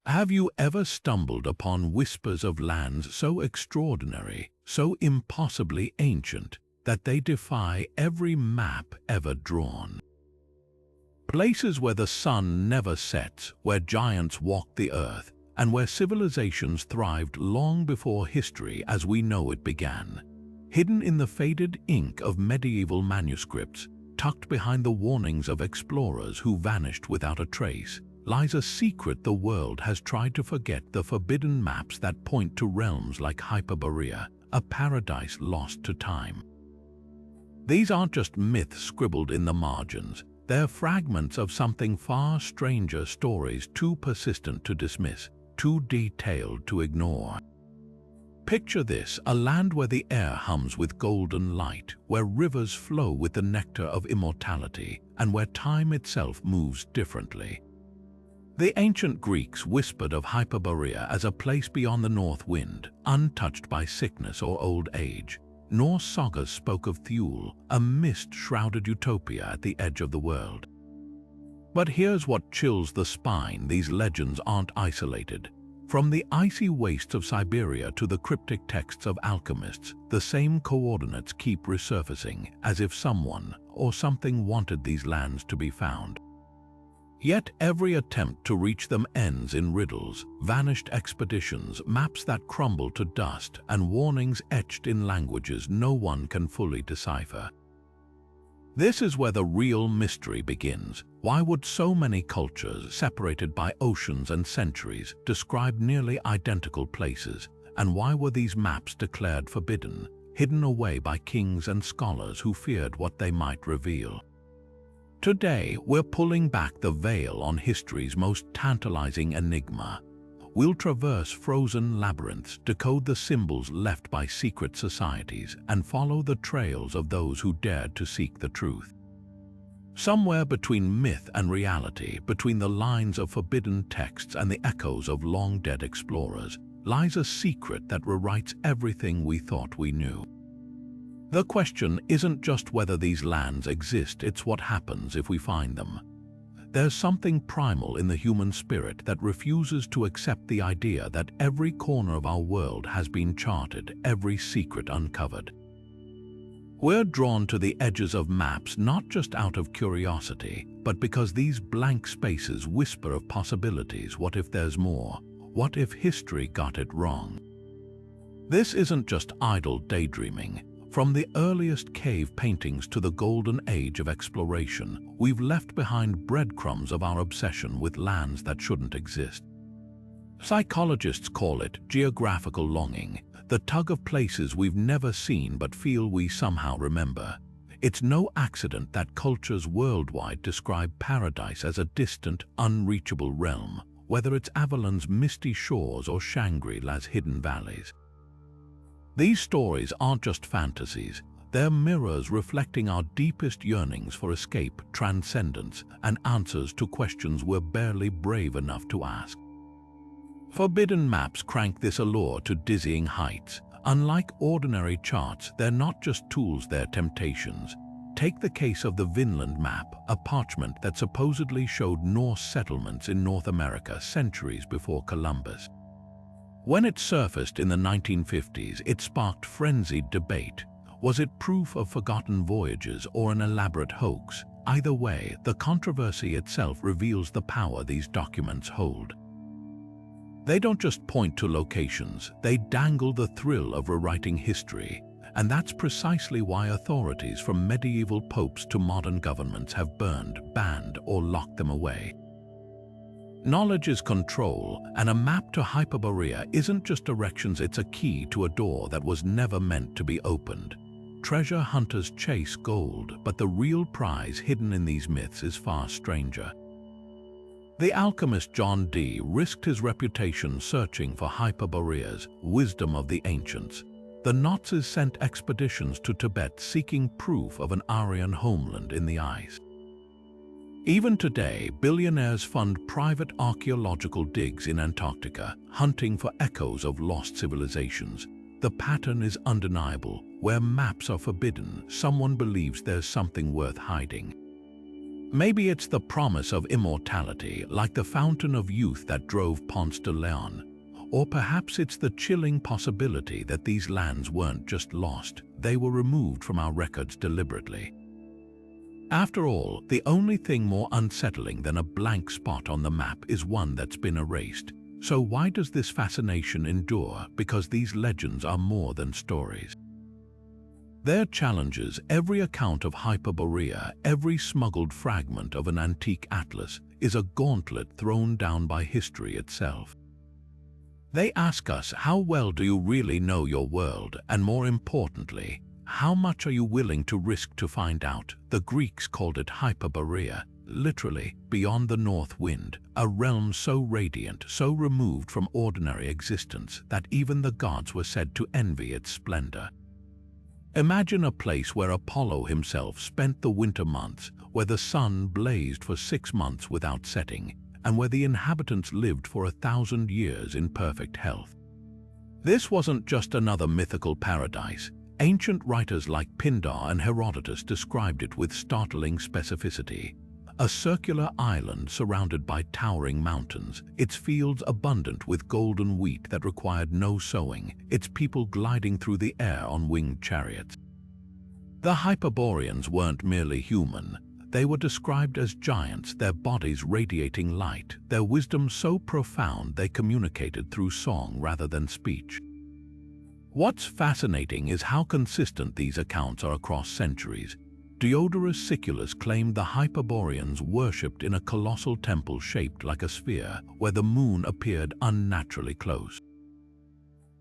Have you ever stumbled upon whispers of lands so extraordinary, so impossibly ancient, that they defy every map ever drawn? Places where the sun never sets, where giants walked the earth, and where civilizations thrived long before history as we know it began. Hidden in the faded ink of medieval manuscripts, tucked behind the warnings of explorers who vanished without a trace, lies a secret the world has tried to forget: the forbidden maps that point to realms like Hyperborea, a paradise lost to time. These aren't just myths scribbled in the margins. They're fragments of something far stranger, stories too persistent to dismiss, too detailed to ignore. Picture this: a land where the air hums with golden light, where rivers flow with the nectar of immortality, and where time itself moves differently. The ancient Greeks whispered of Hyperborea as a place beyond the north wind, untouched by sickness or old age. Norse sagas spoke of Thule, a mist-shrouded utopia at the edge of the world. But here's what chills the spine: these legends aren't isolated. From the icy wastes of Siberia to the cryptic texts of alchemists, the same coordinates keep resurfacing, as if someone or something wanted these lands to be found. Yet every attempt to reach them ends in riddles, vanished expeditions, maps that crumble to dust, and warnings etched in languages no one can fully decipher. This is where the real mystery begins. Why would so many cultures, separated by oceans and centuries, describe nearly identical places? And why were these maps declared forbidden, hidden away by kings and scholars who feared what they might reveal? Today, we're pulling back the veil on history's most tantalizing enigma. We'll traverse frozen labyrinths, decode the symbols left by secret societies, and follow the trails of those who dared to seek the truth. Somewhere between myth and reality, between the lines of forbidden texts and the echoes of long-dead explorers, lies a secret that rewrites everything we thought we knew. The question isn't just whether these lands exist, it's what happens if we find them. There's something primal in the human spirit that refuses to accept the idea that every corner of our world has been charted, every secret uncovered. We're drawn to the edges of maps not just out of curiosity, but because these blank spaces whisper of possibilities. What if there's more? What if history got it wrong? This isn't just idle daydreaming. From the earliest cave paintings to the golden age of exploration, we've left behind breadcrumbs of our obsession with lands that shouldn't exist. Psychologists call it geographical longing, the tug of places we've never seen but feel we somehow remember. It's no accident that cultures worldwide describe paradise as a distant, unreachable realm, whether it's Avalon's misty shores or Shangri-La's hidden valleys. These stories aren't just fantasies, they're mirrors reflecting our deepest yearnings for escape, transcendence, and answers to questions we're barely brave enough to ask. Forbidden maps crank this allure to dizzying heights. Unlike ordinary charts, they're not just tools, they're temptations. Take the case of the Vinland Map, a parchment that supposedly showed Norse settlements in North America centuries before Columbus. When it surfaced in the 1950s, it sparked frenzied debate. Was it proof of forgotten voyages or an elaborate hoax? Either way, the controversy itself reveals the power these documents hold. They don't just point to locations, they dangle the thrill of rewriting history. And that's precisely why authorities from medieval popes to modern governments have burned, banned, or locked them away. Knowledge is control, and a map to Hyperborea isn't just directions, it's a key to a door that was never meant to be opened. Treasure hunters chase gold, but the real prize hidden in these myths is far stranger. The alchemist John Dee risked his reputation searching for Hyperborea's wisdom of the ancients. The Nazis sent expeditions to Tibet seeking proof of an Aryan homeland in the ice. Even today, billionaires fund private archaeological digs in Antarctica, hunting for echoes of lost civilizations. The pattern is undeniable. Where maps are forbidden, someone believes there's something worth hiding. Maybe it's the promise of immortality, like the fountain of youth that drove Ponce de Leon. Or perhaps it's the chilling possibility that these lands weren't just lost, they were removed from our records deliberately. After all, the only thing more unsettling than a blank spot on the map is one that's been erased. So why does this fascination endure? Because these legends are more than stories. Their challenges every account of Hyperborea, every smuggled fragment of an antique atlas is a gauntlet thrown down by history itself. They ask us, how well do you really know your world? And more importantly, how much are you willing to risk to find out? The Greeks called it Hyperborea, literally beyond the north wind, a realm so radiant, so removed from ordinary existence that even the gods were said to envy its splendor. Imagine a place where Apollo himself spent the winter months, where the sun blazed for 6 months without setting, and where the inhabitants lived for 1,000 years in perfect health. This wasn't just another mythical paradise. Ancient writers like Pindar and Herodotus described it with startling specificity. A circular island surrounded by towering mountains, its fields abundant with golden wheat that required no sowing, its people gliding through the air on winged chariots. The Hyperboreans weren't merely human. They were described as giants, their bodies radiating light, their wisdom so profound they communicated through song rather than speech. What's fascinating is how consistent these accounts are across centuries. Diodorus Siculus claimed the Hyperboreans worshipped in a colossal temple shaped like a sphere, where the moon appeared unnaturally close.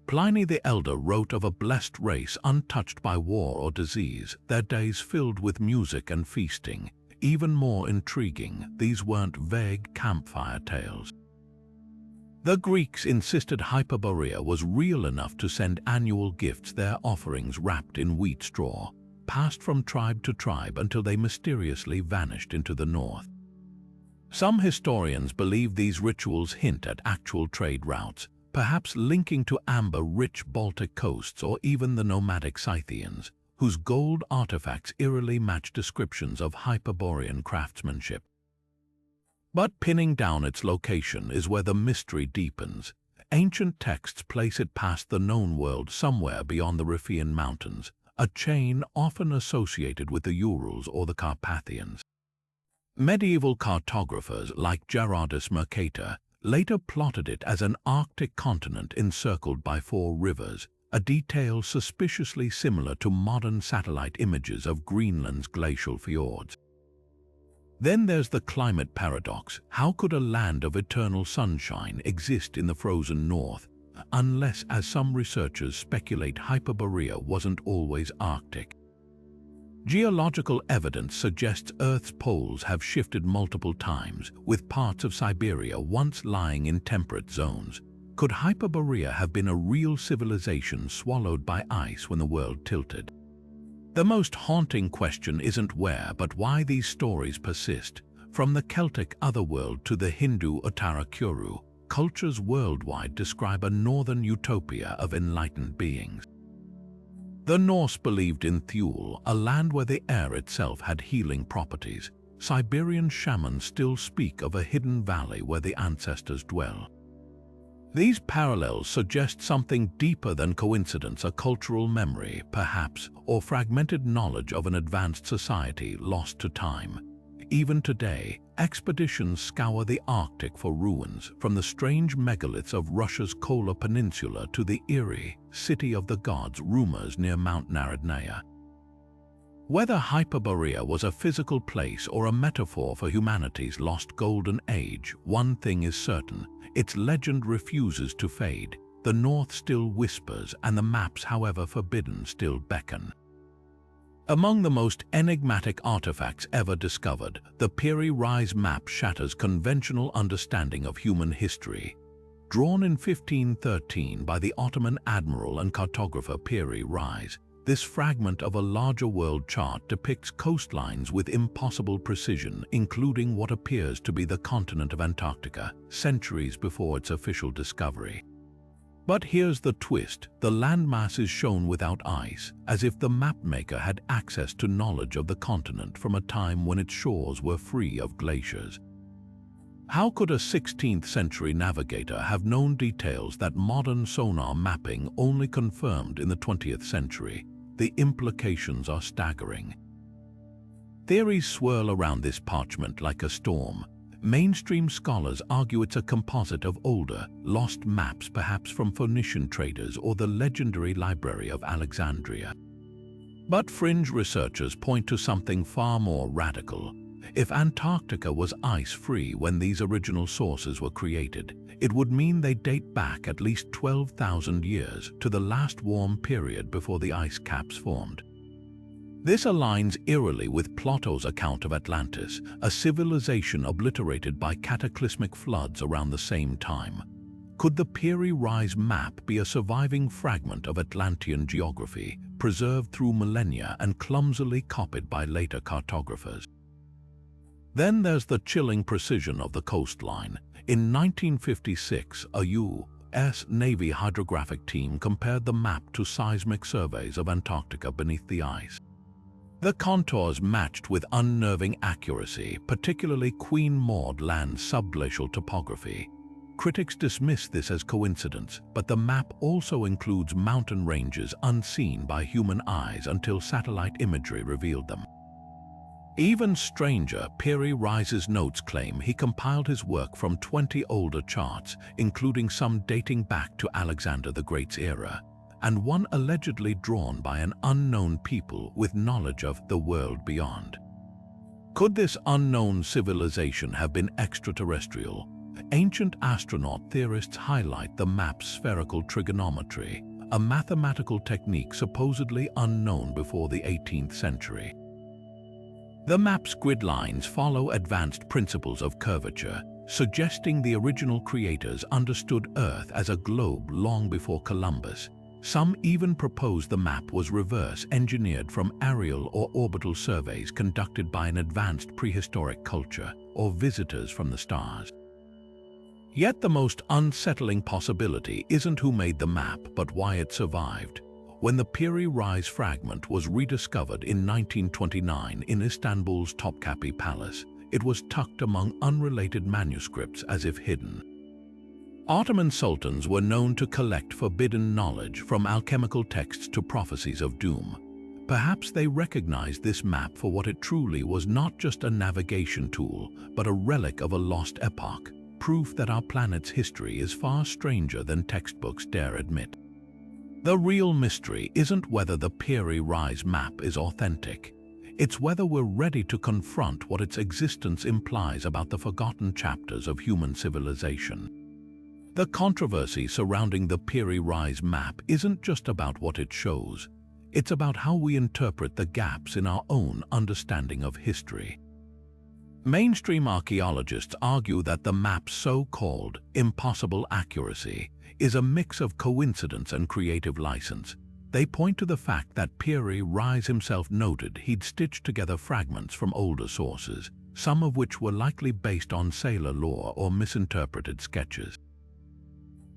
Pliny the Elder wrote of a blessed race untouched by war or disease, their days filled with music and feasting. Even more intriguing, these weren't vague campfire tales. The Greeks insisted Hyperborea was real enough to send annual gifts, their offerings wrapped in wheat straw, passed from tribe to tribe until they mysteriously vanished into the north. Some historians believe these rituals hint at actual trade routes, perhaps linking to amber-rich Baltic coasts or even the nomadic Scythians, whose gold artifacts eerily match descriptions of Hyperborean craftsmanship. But pinning down its location is where the mystery deepens. Ancient texts place it past the known world somewhere beyond the Riphean Mountains, a chain often associated with the Urals or the Carpathians. Medieval cartographers like Gerardus Mercator later plotted it as an Arctic continent encircled by 4 rivers, a detail suspiciously similar to modern satellite images of Greenland's glacial fjords. Then there's the climate paradox. How could a land of eternal sunshine exist in the frozen north, unless, as some researchers speculate, Hyperborea wasn't always Arctic? Geological evidence suggests Earth's poles have shifted multiple times, with parts of Siberia once lying in temperate zones. Could Hyperborea have been a real civilization swallowed by ice when the world tilted? The most haunting question isn't where, but why these stories persist. From the Celtic otherworld to the Hindu Uttara Kuru, cultures worldwide describe a northern utopia of enlightened beings. The Norse believed in Thule, a land where the air itself had healing properties. Siberian shamans still speak of a hidden valley where the ancestors dwell. These parallels suggest something deeper than coincidence, a cultural memory, perhaps, or fragmented knowledge of an advanced society lost to time. Even today, expeditions scour the Arctic for ruins, from the strange megaliths of Russia's Kola Peninsula to the eerie City of the Gods rumors near Mount Narodnaya. Whether Hyperborea was a physical place or a metaphor for humanity's lost golden age, one thing is certain: its legend refuses to fade. The North still whispers, and the maps, however forbidden, still beckon. Among the most enigmatic artifacts ever discovered, the Piri Reis Map shatters conventional understanding of human history. Drawn in 1513 by the Ottoman admiral and cartographer Piri Reis, this fragment of a larger world chart depicts coastlines with impossible precision, including what appears to be the continent of Antarctica, centuries before its official discovery. But here's the twist: the landmass is shown without ice, as if the mapmaker had access to knowledge of the continent from a time when its shores were free of glaciers. How could a 16th century navigator have known details that modern sonar mapping only confirmed in the 20th century? The implications are staggering. Theories swirl around this parchment like a storm. Mainstream scholars argue it's a composite of older, lost maps, perhaps from Phoenician traders or the legendary Library of Alexandria. But fringe researchers point to something far more radical. If Antarctica was ice-free when these original sources were created, it would mean they date back at least 12,000 years to the last warm period before the ice caps formed. This aligns eerily with Plato's account of Atlantis, a civilization obliterated by cataclysmic floods around the same time. Could the Piri Reis Map be a surviving fragment of Atlantean geography, preserved through millennia and clumsily copied by later cartographers? Then there's the chilling precision of the coastline. In 1956, a U.S. Navy hydrographic team compared the map to seismic surveys of Antarctica beneath the ice. The contours matched with unnerving accuracy, particularly Queen Maud Land's subglacial topography. Critics dismiss this as coincidence, but the map also includes mountain ranges unseen by human eyes until satellite imagery revealed them. Even stranger, Piri Reis's notes claim he compiled his work from 20 older charts, including some dating back to Alexander the Great's era, and one allegedly drawn by an unknown people with knowledge of the world beyond. Could this unknown civilization have been extraterrestrial? Ancient astronaut theorists highlight the map's spherical trigonometry, a mathematical technique supposedly unknown before the 18th century. The map's grid lines follow advanced principles of curvature, suggesting the original creators understood Earth as a globe long before Columbus. Some even propose the map was reverse-engineered from aerial or orbital surveys conducted by an advanced prehistoric culture or visitors from the stars. Yet the most unsettling possibility isn't who made the map, but why it survived. When the Piri Reis fragment was rediscovered in 1929 in Istanbul's Topkapi Palace, it was tucked among unrelated manuscripts as if hidden. Ottoman sultans were known to collect forbidden knowledge, from alchemical texts to prophecies of doom. Perhaps they recognized this map for what it truly was: not just a navigation tool, but a relic of a lost epoch, proof that our planet's history is far stranger than textbooks dare admit. The real mystery isn't whether the Piri Reis Map is authentic. It's whether we're ready to confront what its existence implies about the forgotten chapters of human civilization. The controversy surrounding the Piri Reis Map isn't just about what it shows. It's about how we interpret the gaps in our own understanding of history. Mainstream archaeologists argue that the map's so-called impossible accuracy is a mix of coincidence and creative license. They point to the fact that Piri Reis himself noted he'd stitched together fragments from older sources, some of which were likely based on sailor lore or misinterpreted sketches.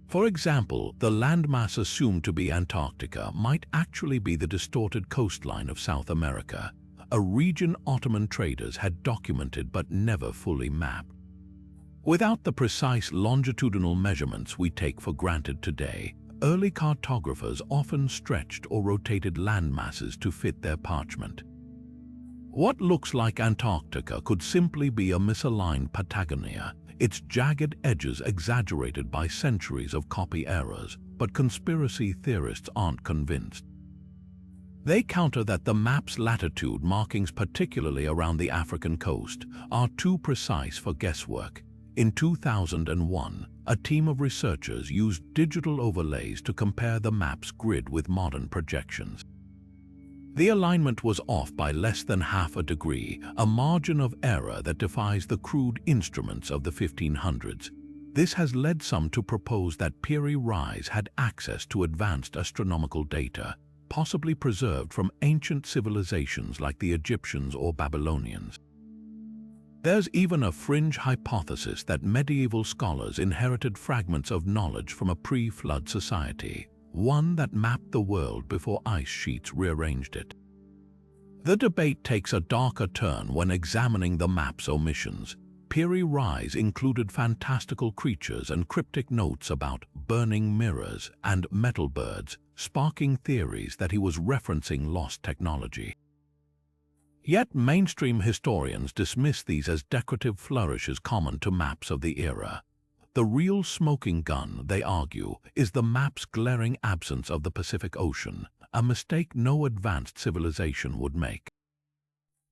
For example, the landmass assumed to be Antarctica might actually be the distorted coastline of South America, a region Ottoman traders had documented but never fully mapped. Without the precise longitudinal measurements we take for granted today, early cartographers often stretched or rotated landmasses to fit their parchment. What looks like Antarctica could simply be a misaligned Patagonia, its jagged edges exaggerated by centuries of copy errors, but conspiracy theorists aren't convinced. They counter that the map's latitude markings, particularly around the African coast, are too precise for guesswork. In 2001, a team of researchers used digital overlays to compare the map's grid with modern projections. The alignment was off by less than half a degree, a margin of error that defies the crude instruments of the 1500s. This has led some to propose that Piri Reis had access to advanced astronomical data, possibly preserved from ancient civilizations like the Egyptians or Babylonians. There's even a fringe hypothesis that medieval scholars inherited fragments of knowledge from a pre-flood society, one that mapped the world before ice sheets rearranged it. The debate takes a darker turn when examining the map's omissions. Piri Reis included fantastical creatures and cryptic notes about burning mirrors and metal birds, sparking theories that he was referencing lost technology. Yet mainstream historians dismiss these as decorative flourishes common to maps of the era. The real smoking gun, they argue, is the map's glaring absence of the Pacific Ocean, a mistake no advanced civilization would make.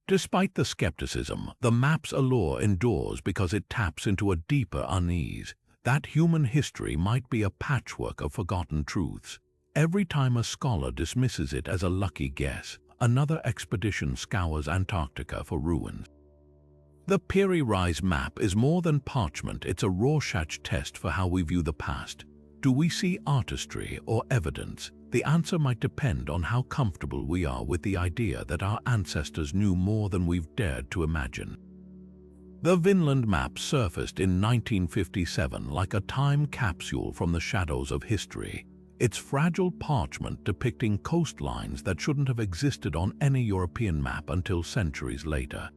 Despite the skepticism, the map's allure endures because it taps into a deeper unease, that human history might be a patchwork of forgotten truths. Every time a scholar dismisses it as a lucky guess, another expedition scours Antarctica for ruins. The Piri Reis Map is more than parchment, it's a Rorschach test for how we view the past. Do we see artistry or evidence? The answer might depend on how comfortable we are with the idea that our ancestors knew more than we've dared to imagine. The Vinland Map surfaced in 1957 like a time capsule from the shadows of history. Its fragile parchment depicting coastlines that shouldn't have existed on any European map until centuries later.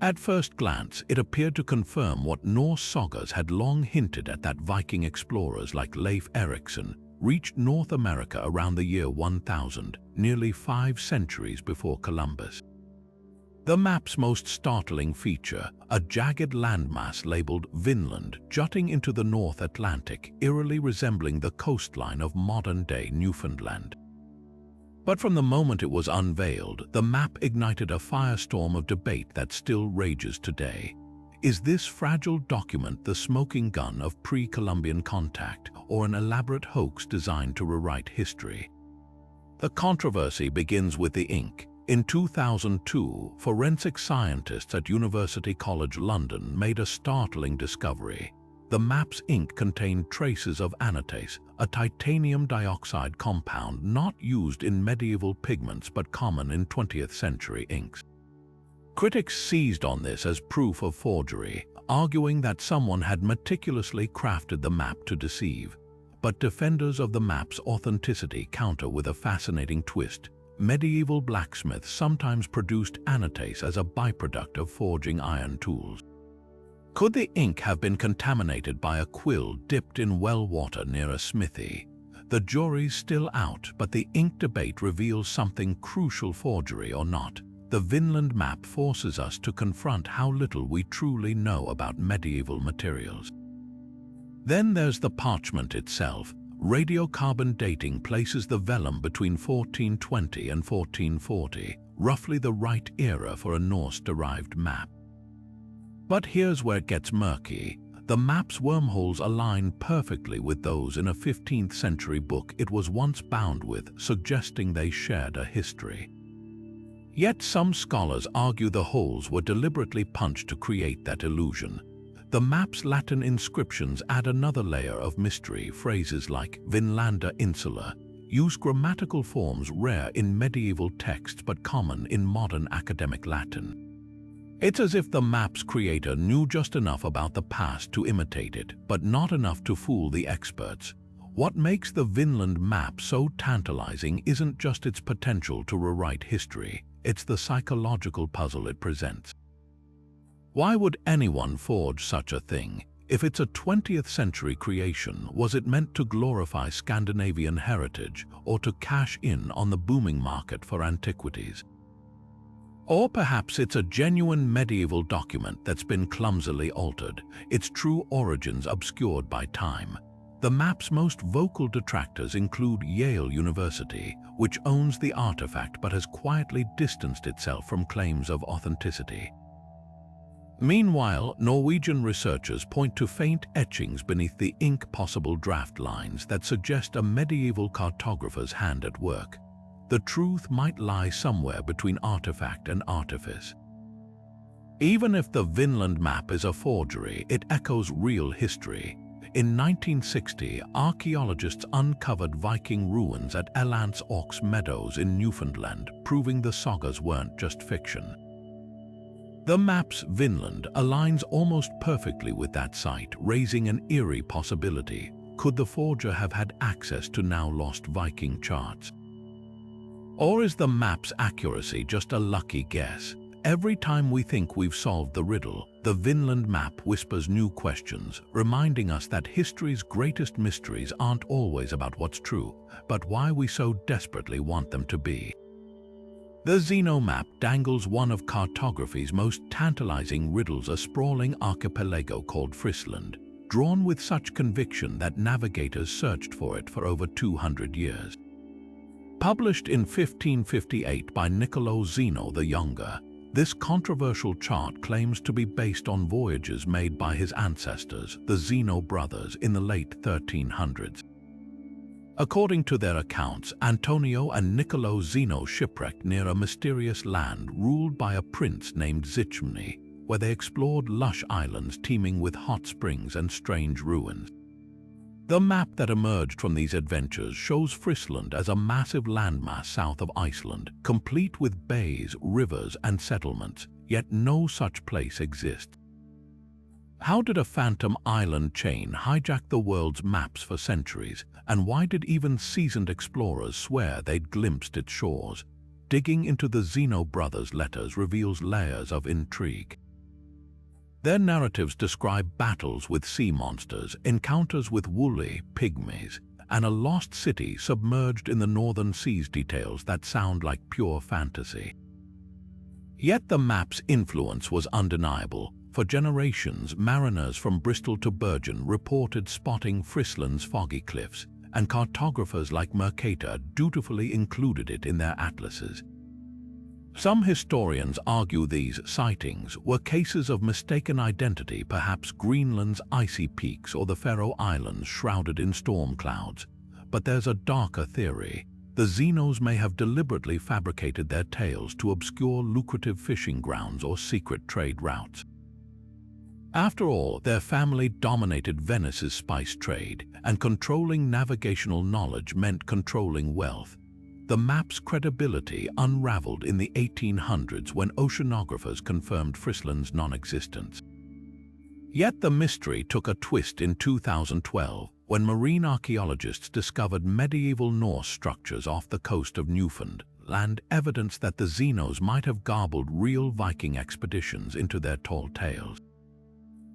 At first glance, it appeared to confirm what Norse sagas had long hinted at, that Viking explorers like Leif Erikson reached North America around the year 1000, nearly 5 centuries before Columbus. The map's most startling feature, a jagged landmass labeled Vinland jutting into the North Atlantic, eerily resembling the coastline of modern-day Newfoundland. But from the moment it was unveiled, the map ignited a firestorm of debate that still rages today. Is this fragile document the smoking gun of pre-Columbian contact, or an elaborate hoax designed to rewrite history? The controversy begins with the ink. In 2002, forensic scientists at University College London made a startling discovery. The map's ink contained traces of anatase, a titanium dioxide compound not used in medieval pigments but common in 20th century inks. Critics seized on this as proof of forgery, arguing that someone had meticulously crafted the map to deceive. But defenders of the map's authenticity counter with a fascinating twist. Medieval blacksmiths sometimes produced anatase as a byproduct of forging iron tools. Could the ink have been contaminated by a quill dipped in well water near a smithy? The jury's still out, but the ink debate reveals something crucial: forgery or not. The Vinland Map forces us to confront how little we truly know about medieval materials. Then there's the parchment itself. Radiocarbon dating places the vellum between 1420 and 1440, roughly the right era for a Norse-derived map. But here's where it gets murky. The map's wormholes align perfectly with those in a 15th century book it was once bound with, suggesting they shared a history. Yet some scholars argue the holes were deliberately punched to create that illusion. The map's Latin inscriptions add another layer of mystery. Phrases like Vinlanda Insula use grammatical forms rare in medieval texts but common in modern academic Latin. It's as if the map's creator knew just enough about the past to imitate it, but not enough to fool the experts. What makes the Vinland Map so tantalizing isn't just its potential to rewrite history, it's the psychological puzzle it presents. Why would anyone forge such a thing? If it's a 20th century creation, was it meant to glorify Scandinavian heritage or to cash in on the booming market for antiquities? Or perhaps it's a genuine medieval document that's been clumsily altered, its true origins obscured by time. The map's most vocal detractors include Yale University, which owns the artifact but has quietly distanced itself from claims of authenticity. Meanwhile, Norwegian researchers point to faint etchings beneath the ink, possible draft lines that suggest a medieval cartographer's hand at work. The truth might lie somewhere between artifact and artifice. Even if the Vinland Map is a forgery, it echoes real history. In 1960, archaeologists uncovered Viking ruins at Elant's Oaks Meadows in Newfoundland, proving the sagas weren't just fiction. The map's Vinland aligns almost perfectly with that site, raising an eerie possibility. Could the forger have had access to now-lost Viking charts? Or is the map's accuracy just a lucky guess? Every time we think we've solved the riddle, the Vinland Map whispers new questions, reminding us that history's greatest mysteries aren't always about what's true, but why we so desperately want them to be. The Zeno Map dangles one of cartography's most tantalizing riddles, a sprawling archipelago called Friesland, drawn with such conviction that navigators searched for it for over 200 years. Published in 1558 by Niccolo Zeno the Younger, this controversial chart claims to be based on voyages made by his ancestors, the Zeno brothers, in the late 1300s. According to their accounts, Antonio and Niccolo Zeno shipwrecked near a mysterious land ruled by a prince named Zichmni, where they explored lush islands teeming with hot springs and strange ruins. The map that emerged from these adventures shows Friesland as a massive landmass south of Iceland, complete with bays, rivers, and settlements, yet no such place exists. How did a phantom island chain hijack the world's maps for centuries, and why did even seasoned explorers swear they'd glimpsed its shores? Digging into the Zeno brothers' letters reveals layers of intrigue. Their narratives describe battles with sea monsters, encounters with woolly pygmies, and a lost city submerged in the northern seas, details that sound like pure fantasy. Yet the map's influence was undeniable. For generations, mariners from Bristol to Bergen reported spotting Friesland's foggy cliffs, and cartographers like Mercator dutifully included it in their atlases. Some historians argue these sightings were cases of mistaken identity, perhaps Greenland's icy peaks or the Faroe Islands shrouded in storm clouds. But there's a darker theory. The Zenos may have deliberately fabricated their tales to obscure lucrative fishing grounds or secret trade routes. After all, their family dominated Venice's spice trade, and controlling navigational knowledge meant controlling wealth. The map's credibility unraveled in the 1800s when oceanographers confirmed Friesland's non-existence. Yet the mystery took a twist in 2012 when marine archaeologists discovered medieval Norse structures off the coast of Newfoundland, evidence that the Zenos might have garbled real Viking expeditions into their tall tales.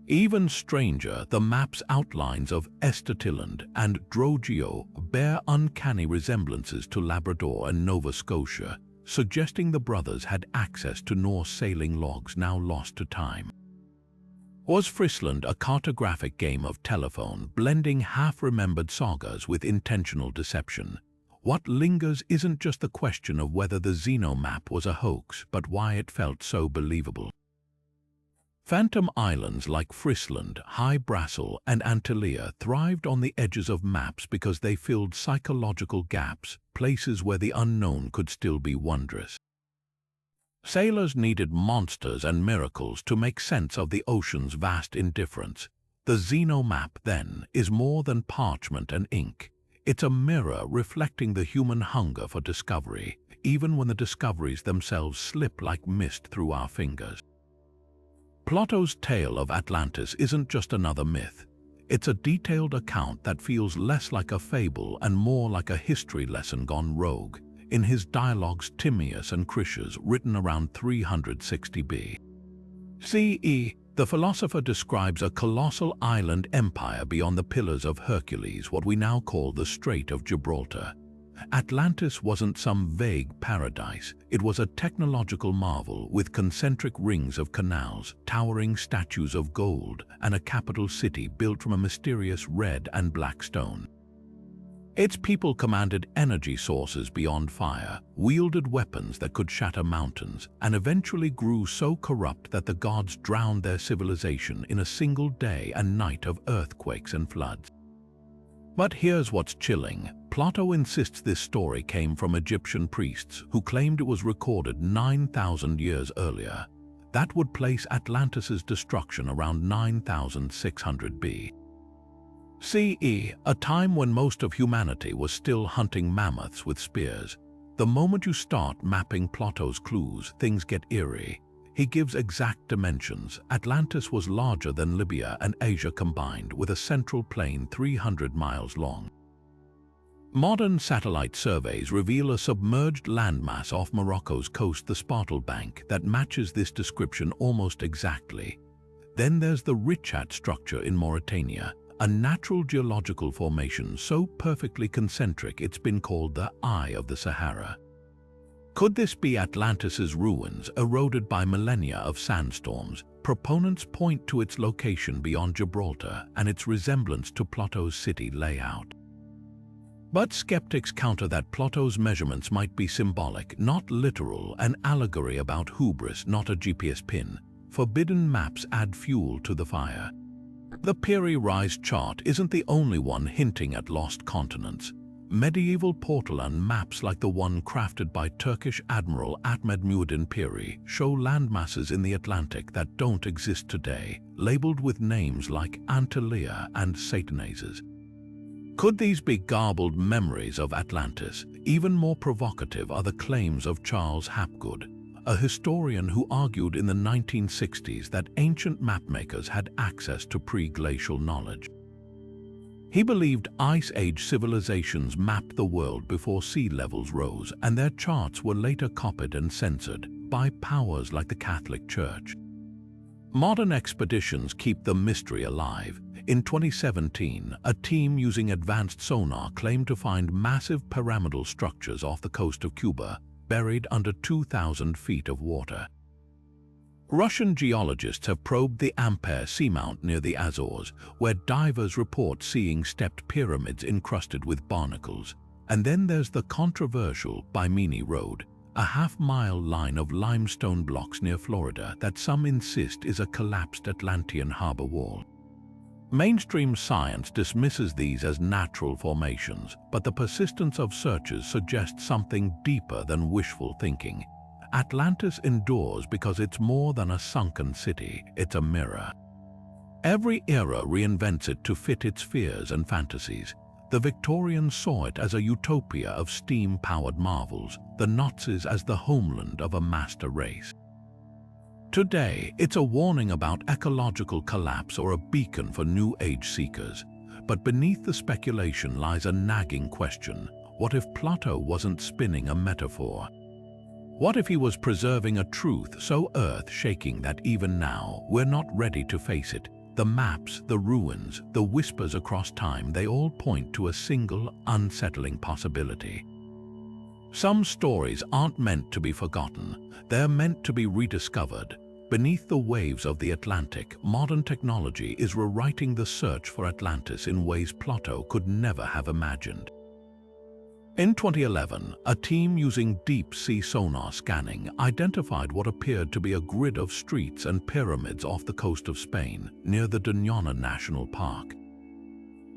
Even stranger, the map's outlines of Estatiland and Drogeo bear uncanny resemblances to Labrador and Nova Scotia, suggesting the brothers had access to Norse sailing logs now lost to time. Was Friesland a cartographic game of telephone, blending half-remembered sagas with intentional deception? What lingers isn't just the question of whether the Zeno map was a hoax, but why it felt so believable. Phantom islands like Friesland, High Brassel, and Antalya thrived on the edges of maps because they filled psychological gaps, places where the unknown could still be wondrous. Sailors needed monsters and miracles to make sense of the ocean's vast indifference. The Zeno map, then, is more than parchment and ink. It's a mirror reflecting the human hunger for discovery, even when the discoveries themselves slip like mist through our fingers. Plato's tale of Atlantis isn't just another myth. It's a detailed account that feels less like a fable and more like a history lesson gone rogue. In his dialogues Timaeus and Critias, written around 360 BCE, the philosopher describes a colossal island empire beyond the Pillars of Hercules, what we now call the Strait of Gibraltar. Atlantis wasn't some vague paradise. It was a technological marvel with concentric rings of canals, towering statues of gold, and a capital city built from a mysterious red and black stone. Its people commanded energy sources beyond fire, wielded weapons that could shatter mountains, and eventually grew so corrupt that the gods drowned their civilization in a single day and night of earthquakes and floods. But here's what's chilling. Plato insists this story came from Egyptian priests who claimed it was recorded 9,000 years earlier. That would place Atlantis's destruction around 9,600 BCE, a time when most of humanity was still hunting mammoths with spears. The moment you start mapping Plato's clues, things get eerie. He gives exact dimensions. Atlantis was larger than Libya and Asia combined, with a central plain 300 miles long. Modern satellite surveys reveal a submerged landmass off Morocco's coast, the Spartel Bank, that matches this description almost exactly. Then there's the Richat structure in Mauritania, a natural geological formation so perfectly concentric it's been called the Eye of the Sahara. Could this be Atlantis's ruins, eroded by millennia of sandstorms? Proponents point to its location beyond Gibraltar and its resemblance to Plato's city layout. But skeptics counter that Plato's measurements might be symbolic, not literal, an allegory about hubris, not a GPS pin. Forbidden maps add fuel to the fire. The Piri Reis chart isn't the only one hinting at lost continents. Medieval portolan maps like the one crafted by Turkish Admiral Ahmed Muaddin Piri show landmasses in the Atlantic that don't exist today, labeled with names like Antalya and Satanas. Could these be garbled memories of Atlantis? Even more provocative are the claims of Charles Hapgood, a historian who argued in the 1960s that ancient mapmakers had access to pre-glacial knowledge. He believed Ice Age civilizations mapped the world before sea levels rose, and their charts were later copied and censored by powers like the Catholic Church. Modern expeditions keep the mystery alive. In 2017, a team using advanced sonar claimed to find massive pyramidal structures off the coast of Cuba, buried under 2,000 feet of water. Russian geologists have probed the Ampere seamount near the Azores, where divers report seeing stepped pyramids encrusted with barnacles. And then there's the controversial Bimini Road, a half-mile line of limestone blocks near Florida that some insist is a collapsed Atlantean harbor wall. Mainstream science dismisses these as natural formations, but the persistence of searches suggests something deeper than wishful thinking. Atlantis endures because it's more than a sunken city, it's a mirror. Every era reinvents it to fit its fears and fantasies. The Victorians saw it as a utopia of steam-powered marvels, the Nazis as the homeland of a master race. Today, it's a warning about ecological collapse or a beacon for New Age seekers. But beneath the speculation lies a nagging question. What if Plato wasn't spinning a metaphor? What if he was preserving a truth so earth-shaking that even now we're not ready to face it? The maps, the ruins, the whispers across time, they all point to a single, unsettling possibility. Some stories aren't meant to be forgotten. They're meant to be rediscovered. Beneath the waves of the Atlantic, modern technology is rewriting the search for Atlantis in ways Plato could never have imagined. In 2011, a team using deep-sea sonar scanning identified what appeared to be a grid of streets and pyramids off the coast of Spain, near the Doñana National Park.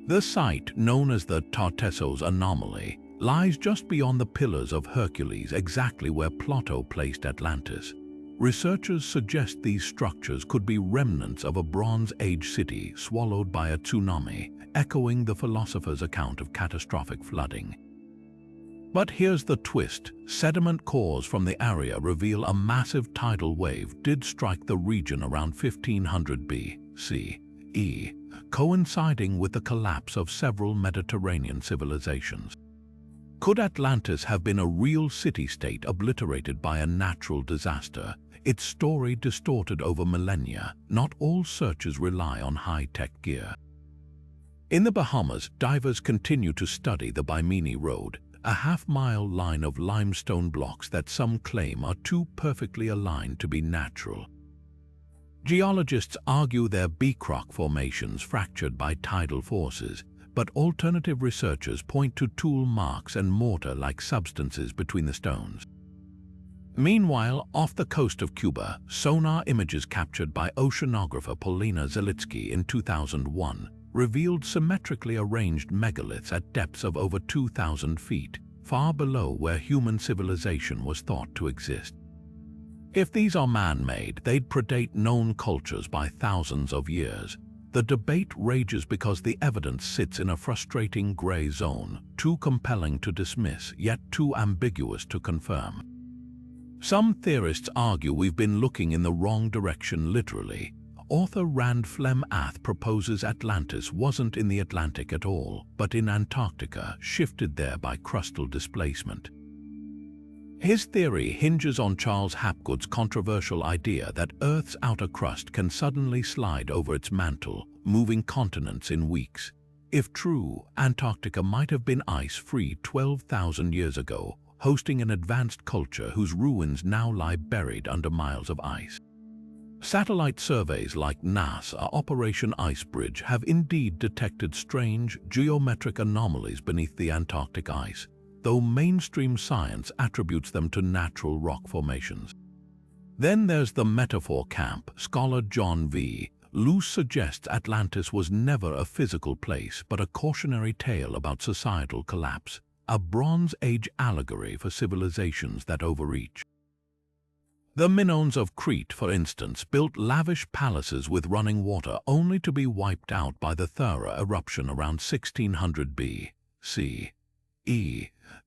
The site, known as the Tartessos Anomaly, lies just beyond the Pillars of Hercules, exactly where Plato placed Atlantis. Researchers suggest these structures could be remnants of a Bronze Age city swallowed by a tsunami, echoing the philosopher's account of catastrophic flooding. But here's the twist. Sediment cores from the area reveal a massive tidal wave did strike the region around 1500 BCE, coinciding with the collapse of several Mediterranean civilizations. Could Atlantis have been a real city-state obliterated by a natural disaster, its story distorted over millennia? Not all searches rely on high-tech gear. In the Bahamas, divers continue to study the Bimini Road, a half-mile line of limestone blocks that some claim are too perfectly aligned to be natural. Geologists argue they're beach-rock formations fractured by tidal forces, but alternative researchers point to tool marks and mortar-like substances between the stones. Meanwhile, off the coast of Cuba, sonar images captured by oceanographer Paulina Zalitsky in 2001 revealed symmetrically arranged megaliths at depths of over 2,000 feet, far below where human civilization was thought to exist. If these are man-made, they'd predate known cultures by thousands of years. The debate rages because the evidence sits in a frustrating gray zone, too compelling to dismiss, yet too ambiguous to confirm. Some theorists argue we've been looking in the wrong direction literally. Author Rand Flem-Ath proposes Atlantis wasn't in the Atlantic at all, but in Antarctica, shifted there by crustal displacement. His theory hinges on Charles Hapgood's controversial idea that Earth's outer crust can suddenly slide over its mantle, moving continents in weeks. If true, Antarctica might have been ice-free 12,000 years ago, hosting an advanced culture whose ruins now lie buried under miles of ice. Satellite surveys like NASA Operation Icebridge have indeed detected strange geometric anomalies beneath the Antarctic ice, though mainstream science attributes them to natural rock formations. Then there's the metaphor camp. Scholar John V. Luce suggests Atlantis was never a physical place but a cautionary tale about societal collapse, a Bronze Age allegory for civilizations that overreach. The Minoans of Crete, for instance, built lavish palaces with running water only to be wiped out by the Thura eruption around 1600 B.C.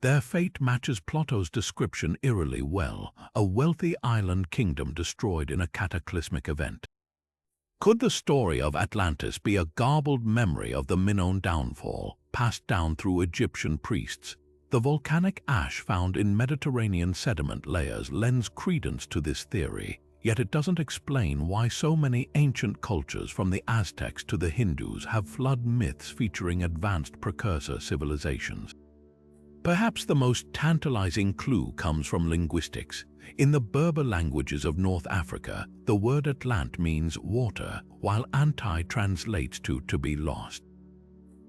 Their fate matches Plato's description eerily well, a wealthy island kingdom destroyed in a cataclysmic event. Could the story of Atlantis be a garbled memory of the Minoan downfall, passed down through Egyptian priests? The volcanic ash found in Mediterranean sediment layers lends credence to this theory, yet it doesn't explain why so many ancient cultures from the Aztecs to the Hindus have flood myths featuring advanced precursor civilizations. Perhaps the most tantalizing clue comes from linguistics. In the Berber languages of North Africa, the word Atlant means water, while Anti translates to be lost.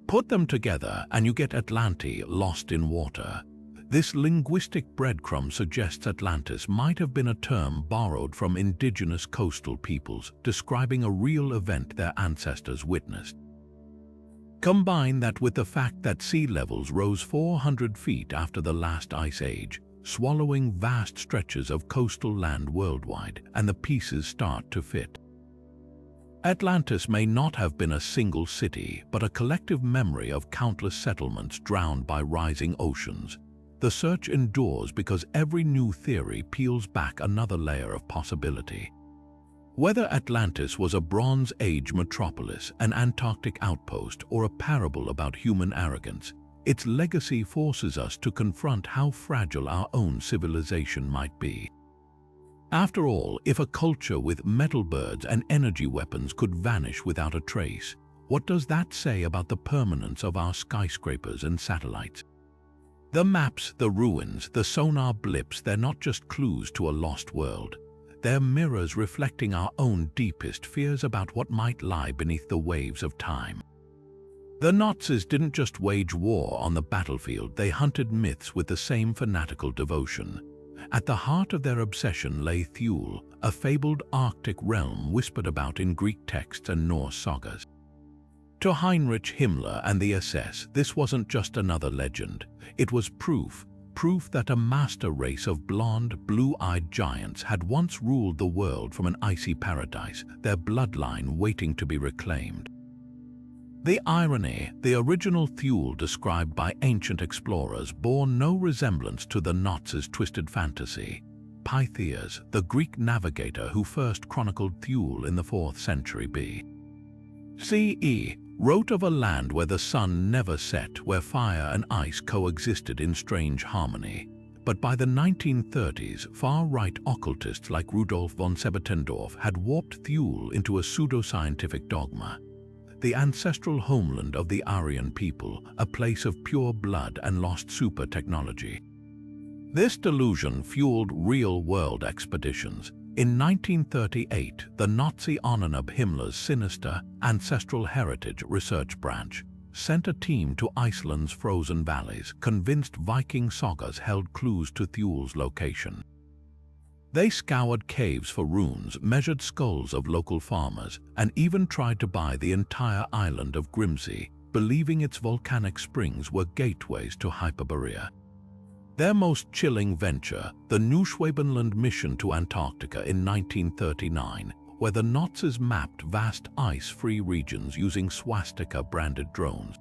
Put them together and you get Atlanti, lost in water. This linguistic breadcrumb suggests Atlantis might have been a term borrowed from indigenous coastal peoples, describing a real event their ancestors witnessed. Combine that with the fact that sea levels rose 400 feet after the last ice age, swallowing vast stretches of coastal land worldwide, and the pieces start to fit. Atlantis may not have been a single city, but a collective memory of countless settlements drowned by rising oceans. The search endures because every new theory peels back another layer of possibility. Whether Atlantis was a Bronze Age metropolis, an Antarctic outpost, or a parable about human arrogance, its legacy forces us to confront how fragile our own civilization might be. After all, if a culture with metal birds and energy weapons could vanish without a trace, what does that say about the permanence of our skyscrapers and satellites? The maps, the ruins, the sonar blips, they're not just clues to a lost world. They're mirrors reflecting our own deepest fears about what might lie beneath the waves of time. The Nazis didn't just wage war on the battlefield, they hunted myths with the same fanatical devotion. At the heart of their obsession lay Thule, a fabled Arctic realm whispered about in Greek texts and Norse sagas. To Heinrich Himmler and the SS, this wasn't just another legend. It was proof that a master race of blonde, blue-eyed giants had once ruled the world from an icy paradise, their bloodline waiting to be reclaimed. The irony, the original Thule described by ancient explorers bore no resemblance to the Nazis' twisted fantasy. Pytheas, the Greek navigator who first chronicled Thule in the 4th century BCE, wrote of a land where the sun never set, where fire and ice coexisted in strange harmony. But by the 1930s, far-right occultists like Rudolf von Sebetendorf had warped Thule into a pseudoscientific dogma. The ancestral homeland of the Aryan people, a place of pure blood and lost super technology. This delusion fueled real-world expeditions. In 1938, the Nazi Onanab Himmler's sinister Ancestral Heritage Research Branch sent a team to Iceland's frozen valleys, convinced Viking sagas held clues to Thule's location. They scoured caves for runes, measured skulls of local farmers, and even tried to buy the entire island of Grimsey, believing its volcanic springs were gateways to Hyperborea. Their most chilling venture, the Neuschwabenland mission to Antarctica in 1939, where the Nazis mapped vast ice-free regions using swastika-branded drones.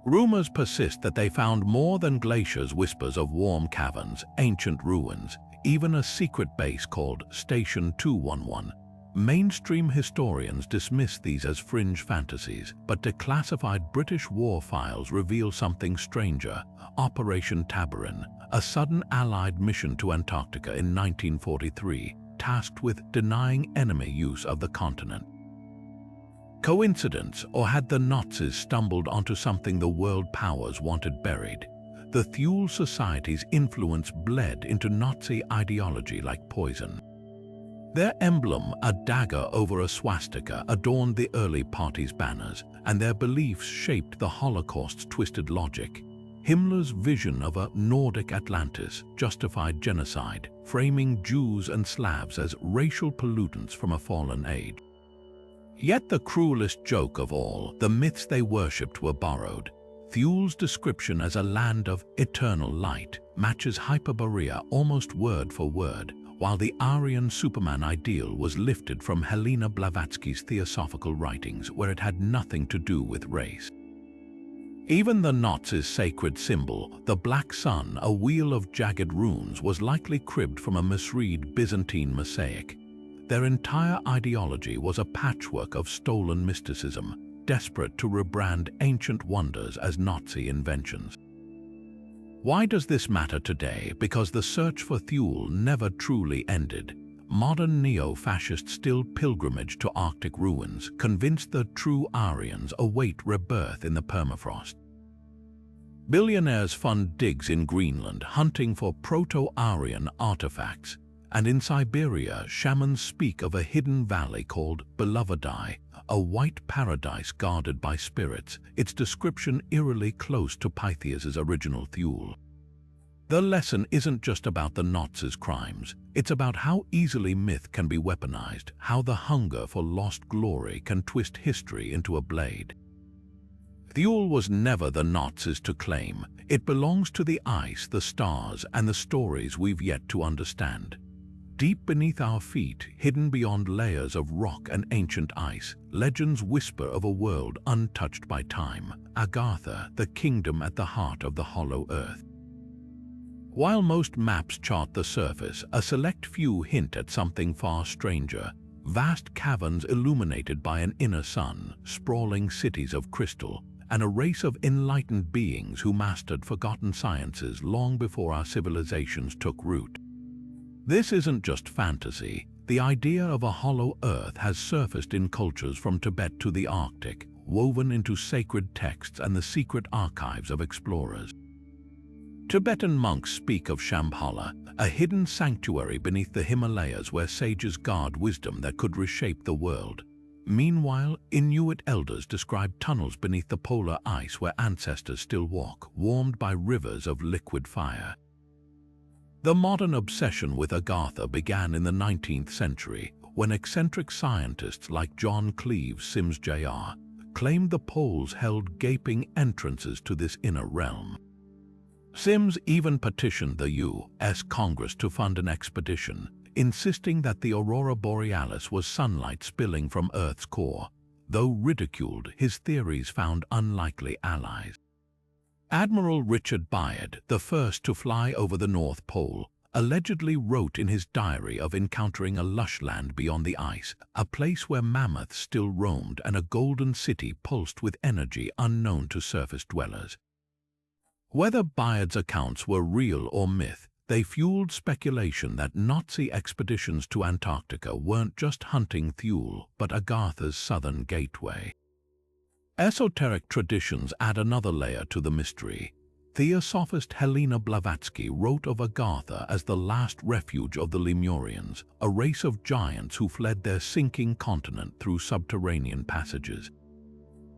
Rumors persist that they found more than glaciers, whispers of warm caverns, ancient ruins. even a secret base called Station 211. Mainstream historians dismiss these as fringe fantasies, but declassified British war files reveal something stranger: Operation Tabarin, a sudden Allied mission to Antarctica in 1943, tasked with denying enemy use of the continent. Coincidence, or had the Nazis stumbled onto something the world powers wanted buried? The Thule Society's influence bled into Nazi ideology like poison. Their emblem, a dagger over a swastika, adorned the early party's banners, and their beliefs shaped the Holocaust's twisted logic. Himmler's vision of a Nordic Atlantis justified genocide, framing Jews and Slavs as racial pollutants from a fallen age. Yet the cruelest joke of all, the myths they worshipped were borrowed. Thule's description as a land of eternal light matches Hyperborea almost word for word, while the Aryan Superman ideal was lifted from Helena Blavatsky's theosophical writings, where it had nothing to do with race. Even the Nazis' sacred symbol, the black sun, a wheel of jagged runes, was likely cribbed from a misread Byzantine mosaic. Their entire ideology was a patchwork of stolen mysticism, desperate to rebrand ancient wonders as Nazi inventions. Why does this matter today? Because the search for Thule never truly ended. Modern neo-fascists still pilgrimage to Arctic ruins, convinced the true Aryans await rebirth in the permafrost. Billionaires fund digs in Greenland, hunting for proto-Aryan artifacts, and in Siberia, shamans speak of a hidden valley called Belovedai, a white paradise guarded by spirits, its description eerily close to Pythias's original Thule. The lesson isn't just about the Nazis' crimes, it's about how easily myth can be weaponized, how the hunger for lost glory can twist history into a blade. Thule was never the Nazis to claim. It belongs to the ice, the stars, and the stories we've yet to understand. Deep beneath our feet, hidden beyond layers of rock and ancient ice, legends whisper of a world untouched by time, Agartha, the kingdom at the heart of the hollow earth. While most maps chart the surface, a select few hint at something far stranger: vast caverns illuminated by an inner sun, sprawling cities of crystal, and a race of enlightened beings who mastered forgotten sciences long before our civilizations took root. This isn't just fantasy. The idea of a hollow earth has surfaced in cultures from Tibet to the Arctic, woven into sacred texts and the secret archives of explorers. Tibetan monks speak of Shambhala, a hidden sanctuary beneath the Himalayas where sages guard wisdom that could reshape the world. Meanwhile, Inuit elders describe tunnels beneath the polar ice where ancestors still walk, warmed by rivers of liquid fire. The modern obsession with Agartha began in the 19th century, when eccentric scientists like John Cleves Sims Jr. claimed the poles held gaping entrances to this inner realm. Sims even petitioned the U.S. Congress to fund an expedition, insisting that the aurora borealis was sunlight spilling from Earth's core. Though ridiculed, his theories found unlikely allies. Admiral Richard Byrd, the first to fly over the North Pole, allegedly wrote in his diary of encountering a lush land beyond the ice, a place where mammoths still roamed and a golden city pulsed with energy unknown to surface dwellers. Whether Byrd's accounts were real or myth, they fueled speculation that Nazi expeditions to Antarctica weren't just hunting Thule, but Agartha's southern gateway. Esoteric traditions add another layer to the mystery. Theosophist Helena Blavatsky wrote of Agartha as the last refuge of the Lemurians, a race of giants who fled their sinking continent through subterranean passages.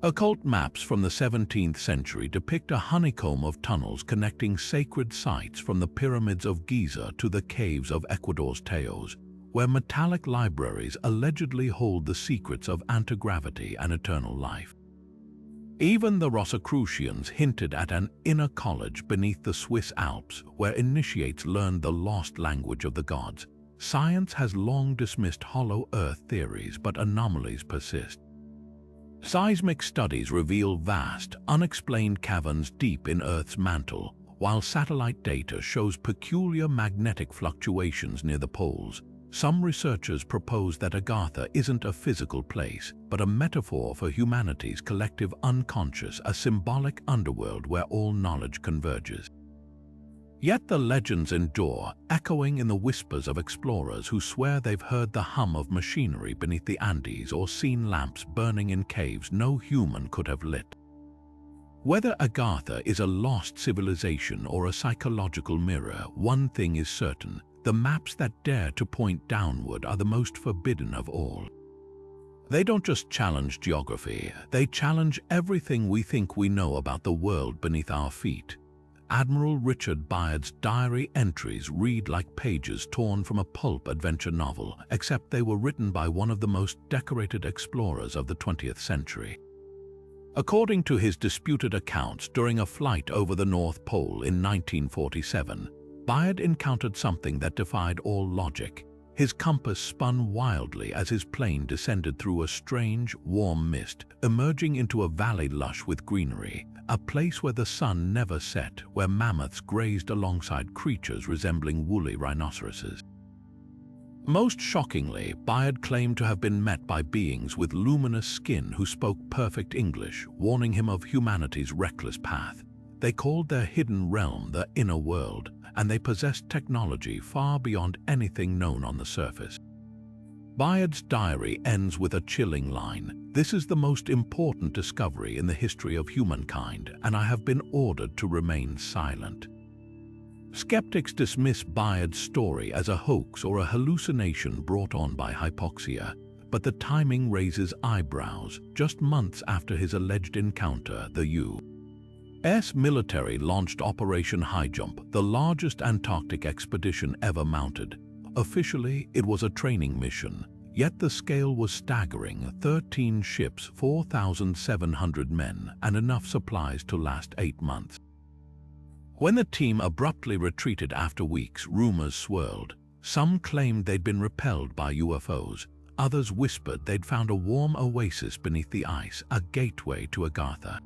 Occult maps from the 17th century depict a honeycomb of tunnels connecting sacred sites from the pyramids of Giza to the caves of Ecuador's Teos, where metallic libraries allegedly hold the secrets of antigravity and eternal life. Even the Rosicrucians hinted at an inner college beneath the Swiss Alps, where initiates learned the lost language of the gods. Science has long dismissed hollow earth theories, but anomalies persist. Seismic studies reveal vast, unexplained caverns deep in Earth's mantle, while satellite data shows peculiar magnetic fluctuations near the poles. Some researchers propose that Agartha isn't a physical place, but a metaphor for humanity's collective unconscious, a symbolic underworld where all knowledge converges. Yet the legends endure, echoing in the whispers of explorers who swear they've heard the hum of machinery beneath the Andes or seen lamps burning in caves no human could have lit. Whether Agartha is a lost civilization or a psychological mirror, one thing is certain: the maps that dare to point downward are the most forbidden of all. They don't just challenge geography, they challenge everything we think we know about the world beneath our feet. Admiral Richard Byard's diary entries read like pages torn from a pulp adventure novel, except they were written by one of the most decorated explorers of the 20th century. According to his disputed accounts, during a flight over the North Pole in 1947, Byard encountered something that defied all logic. His compass spun wildly as his plane descended through a strange, warm mist, emerging into a valley lush with greenery, a place where the sun never set, where mammoths grazed alongside creatures resembling woolly rhinoceroses. Most shockingly, Byard claimed to have been met by beings with luminous skin who spoke perfect English, warning him of humanity's reckless path. They called their hidden realm the inner world, and they possessed technology far beyond anything known on the surface. Byard's diary ends with a chilling line: "This is the most important discovery in the history of humankind, and I have been ordered to remain silent." Skeptics dismiss Byard's story as a hoax or a hallucination brought on by hypoxia, but the timing raises eyebrows. Just months after his alleged encounter, the U.S. military launched Operation Highjump, the largest Antarctic expedition ever mounted. Officially, it was a training mission, yet the scale was staggering: 13 ships, 4,700 men, and enough supplies to last 8 months. When the team abruptly retreated after weeks, rumors swirled. Some claimed they'd been repelled by UFOs. Others whispered they'd found a warm oasis beneath the ice, a gateway to Agartha.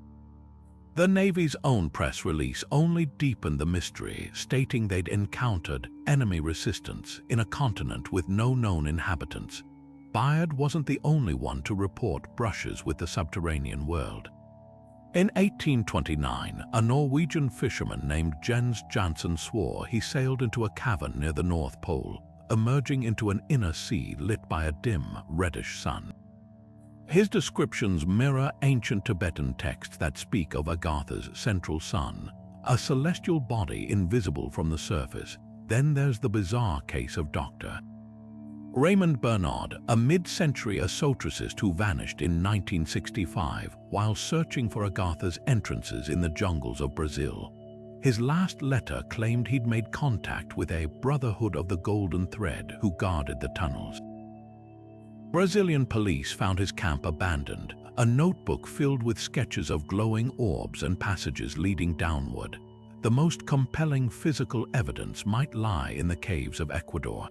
The Navy's own press release only deepened the mystery, stating they'd encountered enemy resistance in a continent with no known inhabitants. Byard wasn't the only one to report brushes with the subterranean world. In 1829, a Norwegian fisherman named Jens Jansen swore he sailed into a cavern near the North Pole, emerging into an inner sea lit by a dim, reddish sun. His descriptions mirror ancient Tibetan texts that speak of Agartha's central sun, a celestial body invisible from the surface. Then there's the bizarre case of Dr. Raymond Bernard, a mid-century esotericist who vanished in 1965 while searching for Agartha's entrances in the jungles of Brazil. His last letter claimed he'd made contact with a Brotherhood of the Golden Thread who guarded the tunnels. Brazilian police found his camp abandoned, a notebook filled with sketches of glowing orbs and passages leading downward. The most compelling physical evidence might lie in the caves of Ecuador.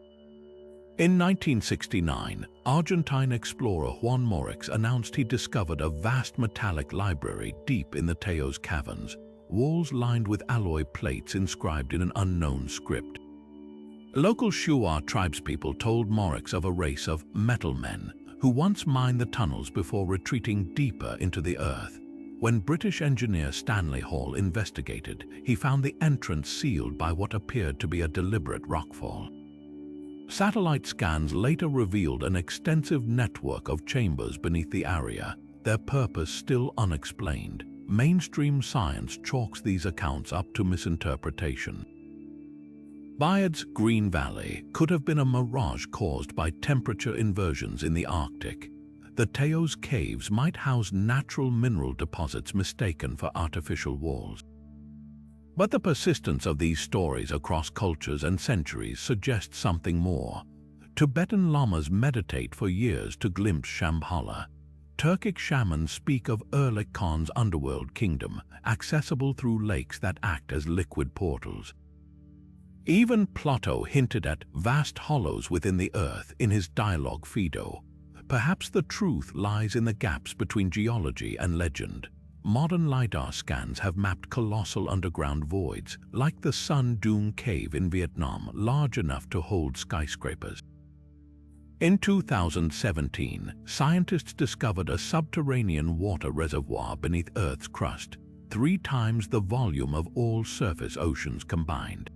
In 1969, Argentine explorer Juan Morix announced he'd discovered a vast metallic library deep in the Teos caverns, walls lined with alloy plates inscribed in an unknown script. Local Shuar tribespeople told Morix of a race of metal men who once mined the tunnels before retreating deeper into the earth. When British engineer Stanley Hall investigated, he found the entrance sealed by what appeared to be a deliberate rockfall. Satellite scans later revealed an extensive network of chambers beneath the area, their purpose still unexplained. Mainstream science chalks these accounts up to misinterpretation. Byard's Green Valley could have been a mirage caused by temperature inversions in the Arctic. The Teos caves might house natural mineral deposits mistaken for artificial walls. But the persistence of these stories across cultures and centuries suggests something more. Tibetan lamas meditate for years to glimpse Shambhala. Turkic shamans speak of Erlik Khan's underworld kingdom, accessible through lakes that act as liquid portals. Even Plato hinted at vast hollows within the earth in his dialogue Phaedo. Perhaps the truth lies in the gaps between geology and legend. modern LiDAR scans have mapped colossal underground voids, like the Sun Dune Cave in Vietnam, large enough to hold skyscrapers. In 2017, scientists discovered a subterranean water reservoir beneath Earth's crust, 3 times the volume of all surface oceans combined.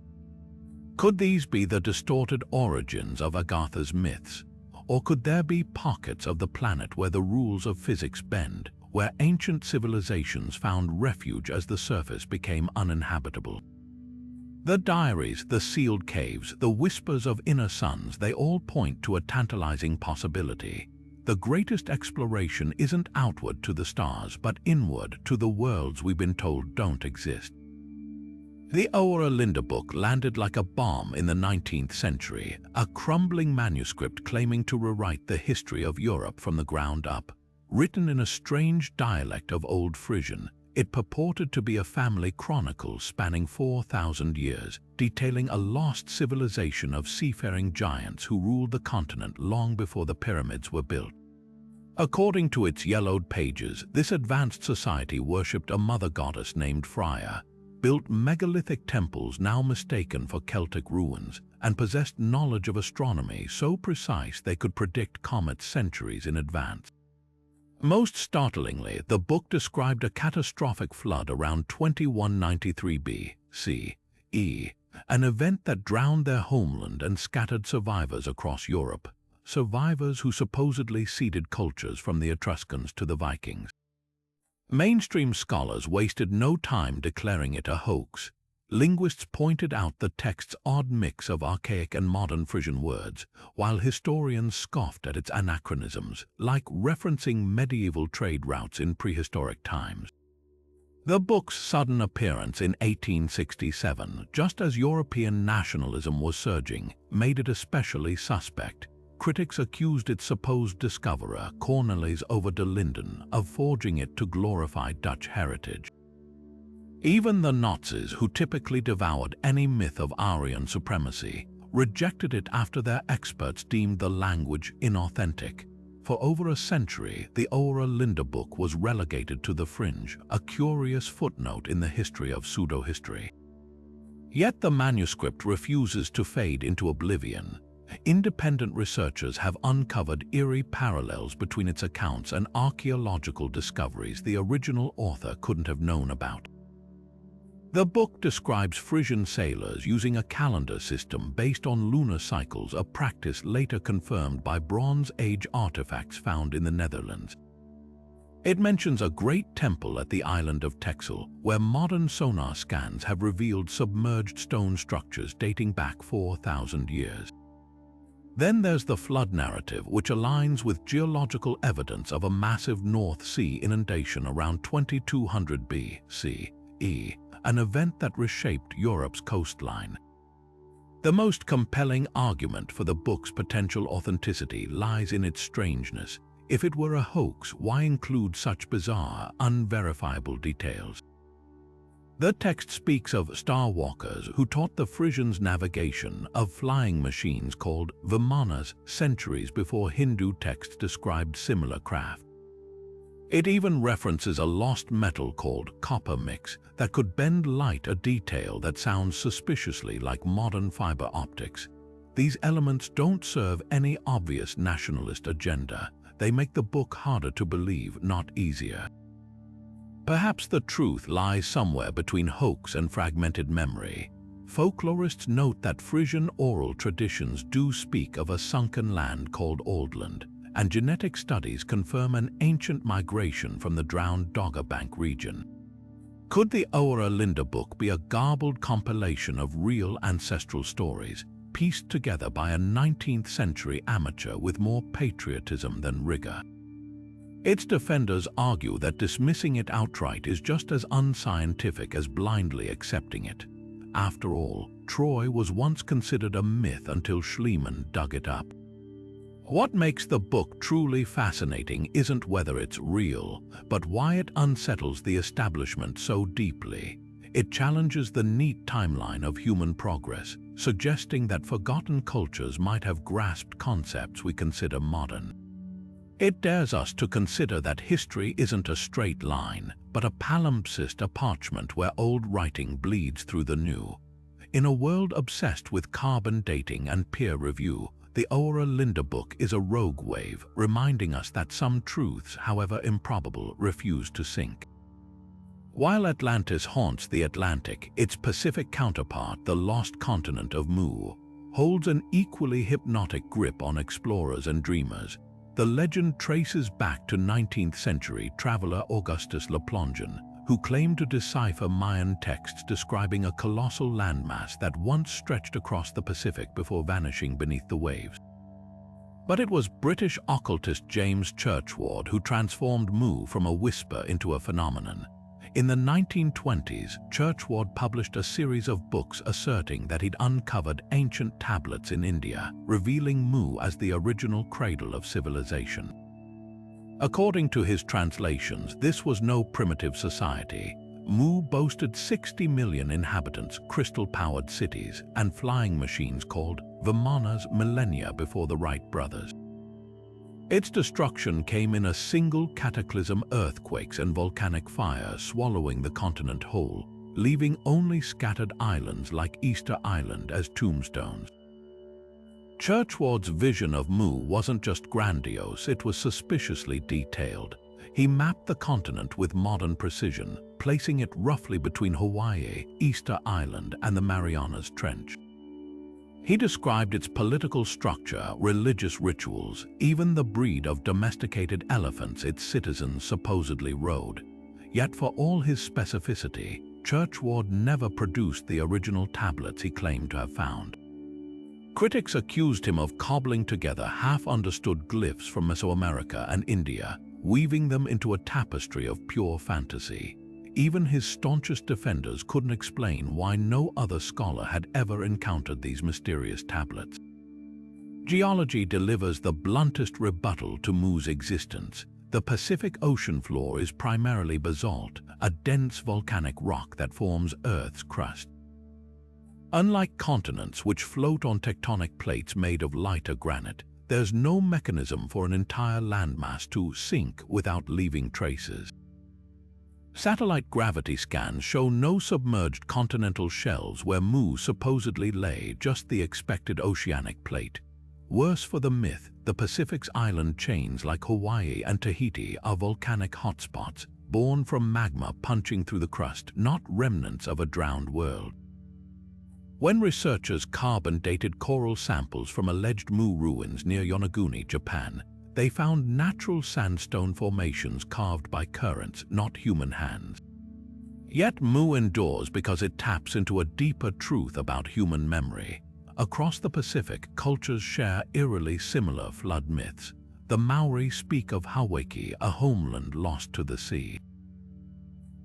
Could these be the distorted origins of Agartha's myths? Or could there be pockets of the planet where the rules of physics bend, where ancient civilizations found refuge as the surface became uninhabitable? The diaries, the sealed caves, the whispers of inner suns, they all point to a tantalizing possibility. The greatest exploration isn't outward to the stars, but inward to the worlds we've been told don't exist. The Oera book landed like a bomb in the 19th century, a crumbling manuscript claiming to rewrite the history of Europe from the ground up. Written in a strange dialect of Old Frisian, it purported to be a family chronicle spanning 4,000 years, detailing a lost civilization of seafaring giants who ruled the continent long before the pyramids were built. According to its yellowed pages, this advanced society worshipped a mother goddess named Freya, built megalithic temples now mistaken for Celtic ruins, and possessed knowledge of astronomy so precise they could predict comets centuries in advance. Most startlingly, the book described a catastrophic flood around 2193 B.C.E., an event that drowned their homeland and scattered survivors across Europe, survivors who supposedly seeded cultures from the Etruscans to the Vikings. Mainstream scholars wasted no time declaring it a hoax. Linguists pointed out the text's odd mix of archaic and modern Frisian words, while historians scoffed at its anachronisms, like referencing medieval trade routes in prehistoric times. The book's sudden appearance in 1867, just as European nationalism was surging, made it especially suspect. Critics accused its supposed discoverer, Cornelis over de Linden, of forging it to glorify Dutch heritage. Even the Nazis, who typically devoured any myth of Aryan supremacy, rejected it after their experts deemed the language inauthentic. For over a century, the Oera book was relegated to the fringe, a curious footnote in the history of pseudo-history. Yet the manuscript refuses to fade into oblivion. Independent researchers have uncovered eerie parallels between its accounts and archaeological discoveries the original author couldn't have known about. The book describes Frisian sailors using a calendar system based on lunar cycles, a practice later confirmed by Bronze Age artifacts found in the Netherlands. It mentions a great temple at the island of Texel, where modern sonar scans have revealed submerged stone structures dating back 4,000 years. Then there's the flood narrative, which aligns with geological evidence of a massive North Sea inundation around 2200 B.C.E., an event that reshaped Europe's coastline. The most compelling argument for the book's potential authenticity lies in its strangeness. If it were a hoax, why include such bizarre, unverifiable details? The text speaks of starwalkers who taught the Frisians navigation, of flying machines called vimanas centuries before Hindu texts described similar craft. It even references a lost metal called copper mix that could bend light, a detail that sounds suspiciously like modern fiber optics. These elements don't serve any obvious nationalist agenda. They make the book harder to believe, not easier. Perhaps the truth lies somewhere between hoax and fragmented memory. Folklorists note that Frisian oral traditions do speak of a sunken land called Aldland, and genetic studies confirm an ancient migration from the drowned Doggerbank region. Could the Oera book be a garbled compilation of real ancestral stories, pieced together by a 19th century amateur with more patriotism than rigor? Its defenders argue that dismissing it outright is just as unscientific as blindly accepting it. After all, Troy was once considered a myth until Schliemann dug it up. What makes the book truly fascinating isn't whether it's real, but why it unsettles the establishment so deeply. It challenges the neat timeline of human progress, suggesting that forgotten cultures might have grasped concepts we consider modern. It dares us to consider that history isn't a straight line, but a palimpsest, a parchment where old writing bleeds through the new. In a world obsessed with carbon dating and peer review, the Oera book is a rogue wave, reminding us that some truths, however improbable, refuse to sink. While Atlantis haunts the Atlantic, its Pacific counterpart, the lost continent of Mu, holds an equally hypnotic grip on explorers and dreamers. The legend traces back to 19th century traveler Augustus Le Plongeon, who claimed to decipher Mayan texts describing a colossal landmass that once stretched across the Pacific before vanishing beneath the waves. But it was British occultist James Churchward who transformed Mu from a whisper into a phenomenon. In the 1920s, Churchward published a series of books asserting that he'd uncovered ancient tablets in India, revealing Mu as the original cradle of civilization. According to his translations, this was no primitive society. Mu boasted 60 million inhabitants, crystal-powered cities, and flying machines called Vimanas millennia before the Wright brothers. Its destruction came in a single cataclysm, earthquakes and volcanic fire swallowing the continent whole, leaving only scattered islands like Easter Island as tombstones. Churchward's vision of Mu wasn't just grandiose, it was suspiciously detailed. He mapped the continent with modern precision, placing it roughly between Hawaii, Easter Island, and the Marianas Trench. He described its political structure, religious rituals, even the breed of domesticated elephants its citizens supposedly rode. Yet for all his specificity, Churchward never produced the original tablets he claimed to have found. Critics accused him of cobbling together half-understood glyphs from Mesoamerica and India, weaving them into a tapestry of pure fantasy. Even his staunchest defenders couldn't explain why no other scholar had ever encountered these mysterious tablets. Geology delivers the bluntest rebuttal to Mu's existence. The Pacific Ocean floor is primarily basalt, a dense volcanic rock that forms Earth's crust. Unlike continents which float on tectonic plates made of lighter granite, there's no mechanism for an entire landmass to sink without leaving traces. Satellite gravity scans show no submerged continental shelves where Mu supposedly lay, just the expected oceanic plate. Worse for the myth, the Pacific's island chains like Hawaii and Tahiti are volcanic hotspots, born from magma punching through the crust, not remnants of a drowned world. When researchers carbon-dated coral samples from alleged Mu ruins near Yonaguni, Japan, they found natural sandstone formations carved by currents, not human hands. Yet Mu endures because it taps into a deeper truth about human memory. Across the Pacific, cultures share eerily similar flood myths. The Maori speak of Hawaii, a homeland lost to the sea.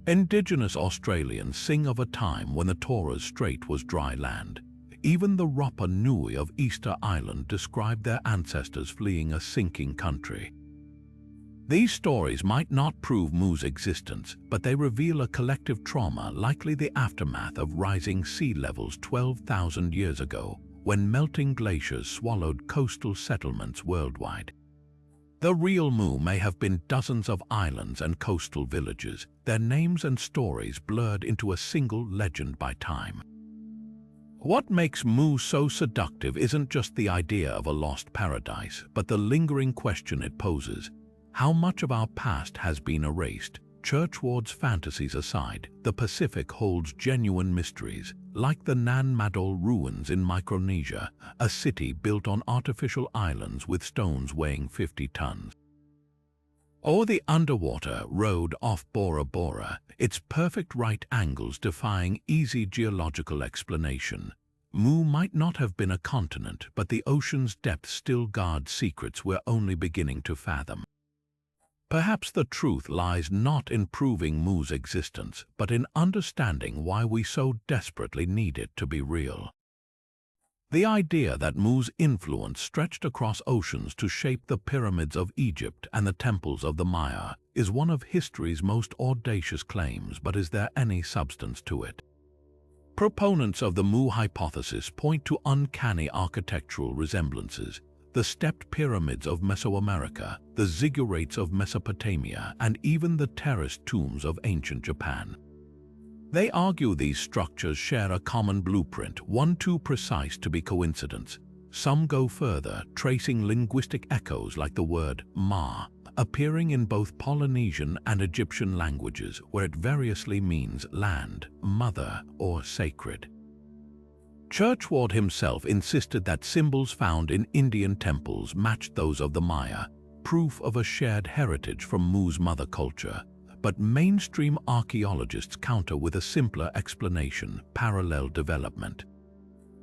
Indigenous Australians sing of a time when the Torres Strait was dry land. Even the Rapa Nui of Easter Island described their ancestors fleeing a sinking country. These stories might not prove Mu's existence, but they reveal a collective trauma, likely the aftermath of rising sea levels 12,000 years ago, when melting glaciers swallowed coastal settlements worldwide. The real Mu may have been dozens of islands and coastal villages, their names and stories blurred into a single legend by time. What makes Mu so seductive isn't just the idea of a lost paradise, but the lingering question it poses. How much of our past has been erased? Churchward's fantasies aside, the Pacific holds genuine mysteries, like the Nan Madol ruins in Micronesia, a city built on artificial islands with stones weighing 50 tons. Or the underwater road off Bora Bora, its perfect right angles defying easy geological explanation. Mu might not have been a continent, but the ocean's depths still guard secrets we're only beginning to fathom. Perhaps the truth lies not in proving Mu's existence, but in understanding why we so desperately need it to be real. The idea that Mu's influence stretched across oceans to shape the pyramids of Egypt and the temples of the Maya is one of history's most audacious claims, but is there any substance to it? Proponents of the Mu hypothesis point to uncanny architectural resemblances. the stepped pyramids of Mesoamerica, the ziggurats of Mesopotamia, and even the terraced tombs of ancient Japan. They argue these structures share a common blueprint, one too precise to be coincidence. Some go further, tracing linguistic echoes like the word ma, appearing in both Polynesian and Egyptian languages, where it variously means land, mother, or sacred. Churchward himself insisted that symbols found in Indian temples matched those of the Maya, proof of a shared heritage from Mu's mother culture. But mainstream archaeologists counter with a simpler explanation: parallel development.